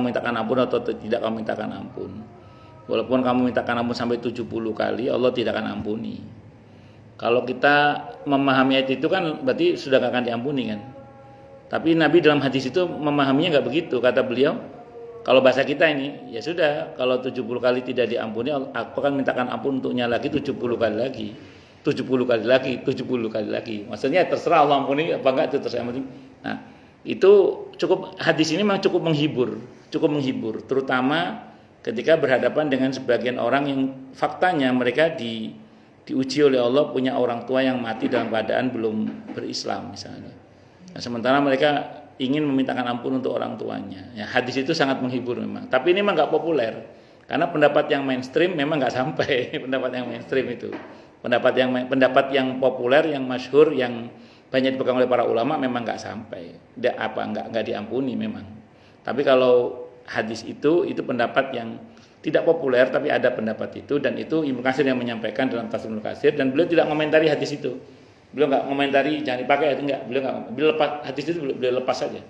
mintakan ampun atau tidak kamu mintakan ampun. Walaupun kamu mintakan ampun sampai 70 kali, Allah tidak akan ampuni. Kalau kita memahami ayat itu kan berarti sudah gak akan diampuni kan. Tapi Nabi dalam hadis itu memahaminya gak begitu. Kata beliau, kalau bahasa kita ini, ya sudah, kalau 70 kali tidak diampuni, aku akan mintakan ampun untuknya lagi 70 kali lagi. 70 kali lagi, 70 kali lagi. Maksudnya terserah Allah ampuni apa enggak, itu terserah. Nah, itu hadis ini memang cukup menghibur, terutama ketika berhadapan dengan sebagian orang yang faktanya mereka diuji oleh Allah punya orang tua yang mati dalam keadaan belum berislam misalnya. Nah, sementara mereka ingin memintakan ampun untuk orang tuanya. Ya, hadis itu sangat menghibur memang. Tapi ini memang nggak populer. Karena pendapat yang mainstream memang nggak sampai. Pendapat yang mainstream itu. Pendapat yang populer, yang masyhur, yang banyak dipegang oleh para ulama memang nggak sampai. Nggak diampuni memang. Tapi kalau hadis itu pendapat yang tidak populer, tapi ada pendapat itu, dan itu Ibnu Katsir yang menyampaikan dalam tafsir Ibnu Katsir, dan beliau tidak mengomentari hadis itu. Beliau nggak komentari jangan dipakai itu enggak, beliau lepas hadis itu beliau lepas saja.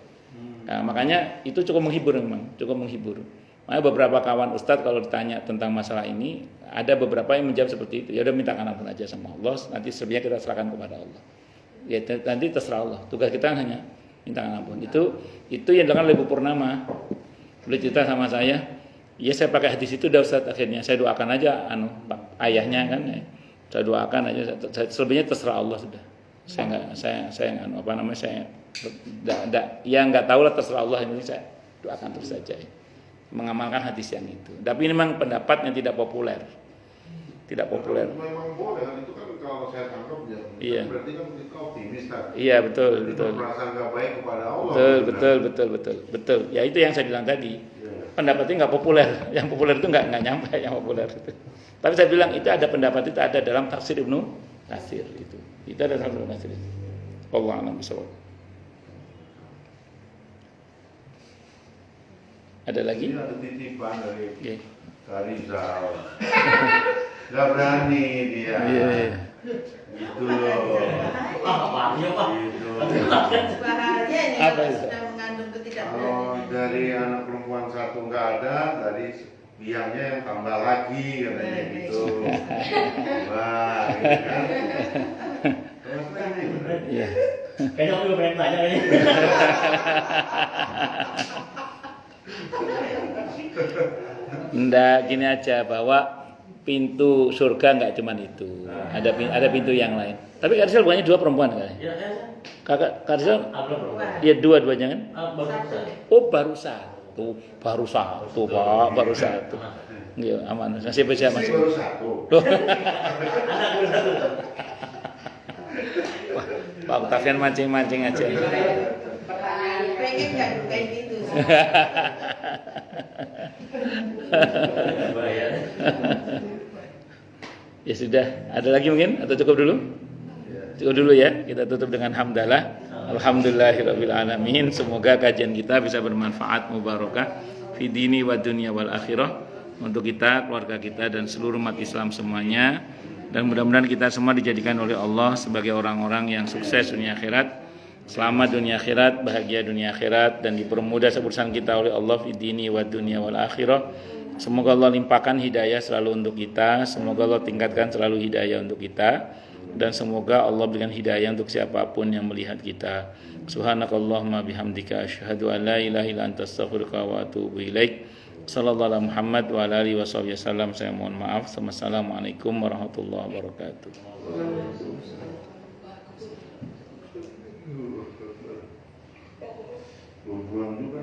Nah, makanya itu cukup menghibur memang, Makanya beberapa kawan ustadz kalau ditanya tentang masalah ini, ada beberapa yang menjawab seperti itu. Ya udah mintakan ampun aja sama Allah, nanti selebihnya kita serahkan kepada Allah. Ya nanti terserah Allah. Tugas kita hanya minta ampun. Itu yang dilakukan oleh Bu Purnama. Beliau cerita sama saya, ya saya pakai hadis itu udah Ustaz, akhirnya saya doakan aja ayahnya kan. Saya doakan aja, selebihnya terserah Allah sudah. Saya nggak tahu lah, terserah Allah, ini saya doakan terus saja. Mengamalkan hadis yang itu. Tapi ini memang pendapat yang tidak populer. Tidak populer. Memang boleh kan, itu kan kalau saya tangkap ya. Iya. Berarti kan kita optimis kan. Iya, betul. Perasaan nggak baik kepada Allah. Betul. Ya itu yang saya bilang tadi. Iya. Pendapatnya nggak populer. Yang populer itu nggak nyampe yang populer itu. Tapi saya bilang itu ada pendapat itu ada dalam tafsir Ibnu Katsir itu. Itu ada dalam Ibnu Katsir. Wallahu a'lam bishawab. Ada lagi? Ini ada titipan dari Okay. Karizal. Gak berani dia. Iya. Gitu loh. Apanya Pak? Gitu. Bahaya ini Apa kalau itu? sudah mengandung Kalau ketidakberanian. dari anak perempuan satu nggak ada, dari biangnya yang tambah lagi katanya gitu. Wah, gitu kan. Terus lagi bener. Iya. Kayaknya aku juga pengen tanya kayaknya. Nggak, gini aja bahwa pintu surga nggak cuma itu, ada pintu yang lain. Tapi Kak Rizal bukannya 2 perempuan kan? Ya, saya. Kak Rizal, Belum. ya 2-2 jangan? Baru selesai. Oh baru satu Pak, baru satu. Iya aman. Masih bisa Istri masih. baru satu. Loh, Anak baru satu. Pak Octavian mancing-mancing aja. Pengen nggak kayak gitu? Bayar. Ya sudah, ada lagi mungkin atau cukup dulu? Cukup dulu ya. Kita tutup dengan hamdalah. Alhamdulillahirabbil alamin. Semoga kajian kita bisa bermanfaat, mubarakah fi dini wa dunya wal akhirah untuk kita, keluarga kita dan seluruh umat Islam semuanya. Dan mudah-mudahan kita semua dijadikan oleh Allah sebagai orang-orang yang sukses dunia akhirat. Selamat dunia akhirat, bahagia dunia akhirat dan dipermudah urusan kita oleh Allah fi dini wa dunya wal akhirah. Semoga Allah limpahkan hidayah selalu untuk kita, semoga Allah tingkatkan selalu hidayah untuk kita dan semoga Allah berikan hidayah untuk siapapun yang melihat kita. Subhanakallahumma bihamdika asyhadu an la ilaha illa anta astaghfiruka wa atubu ilaik. Sallallahu alaihi Muhammad wa ala alihi wasallam. Saya mohon maaf. Wassalamualaikum warahmatullahi wabarakatuh. Buang juga.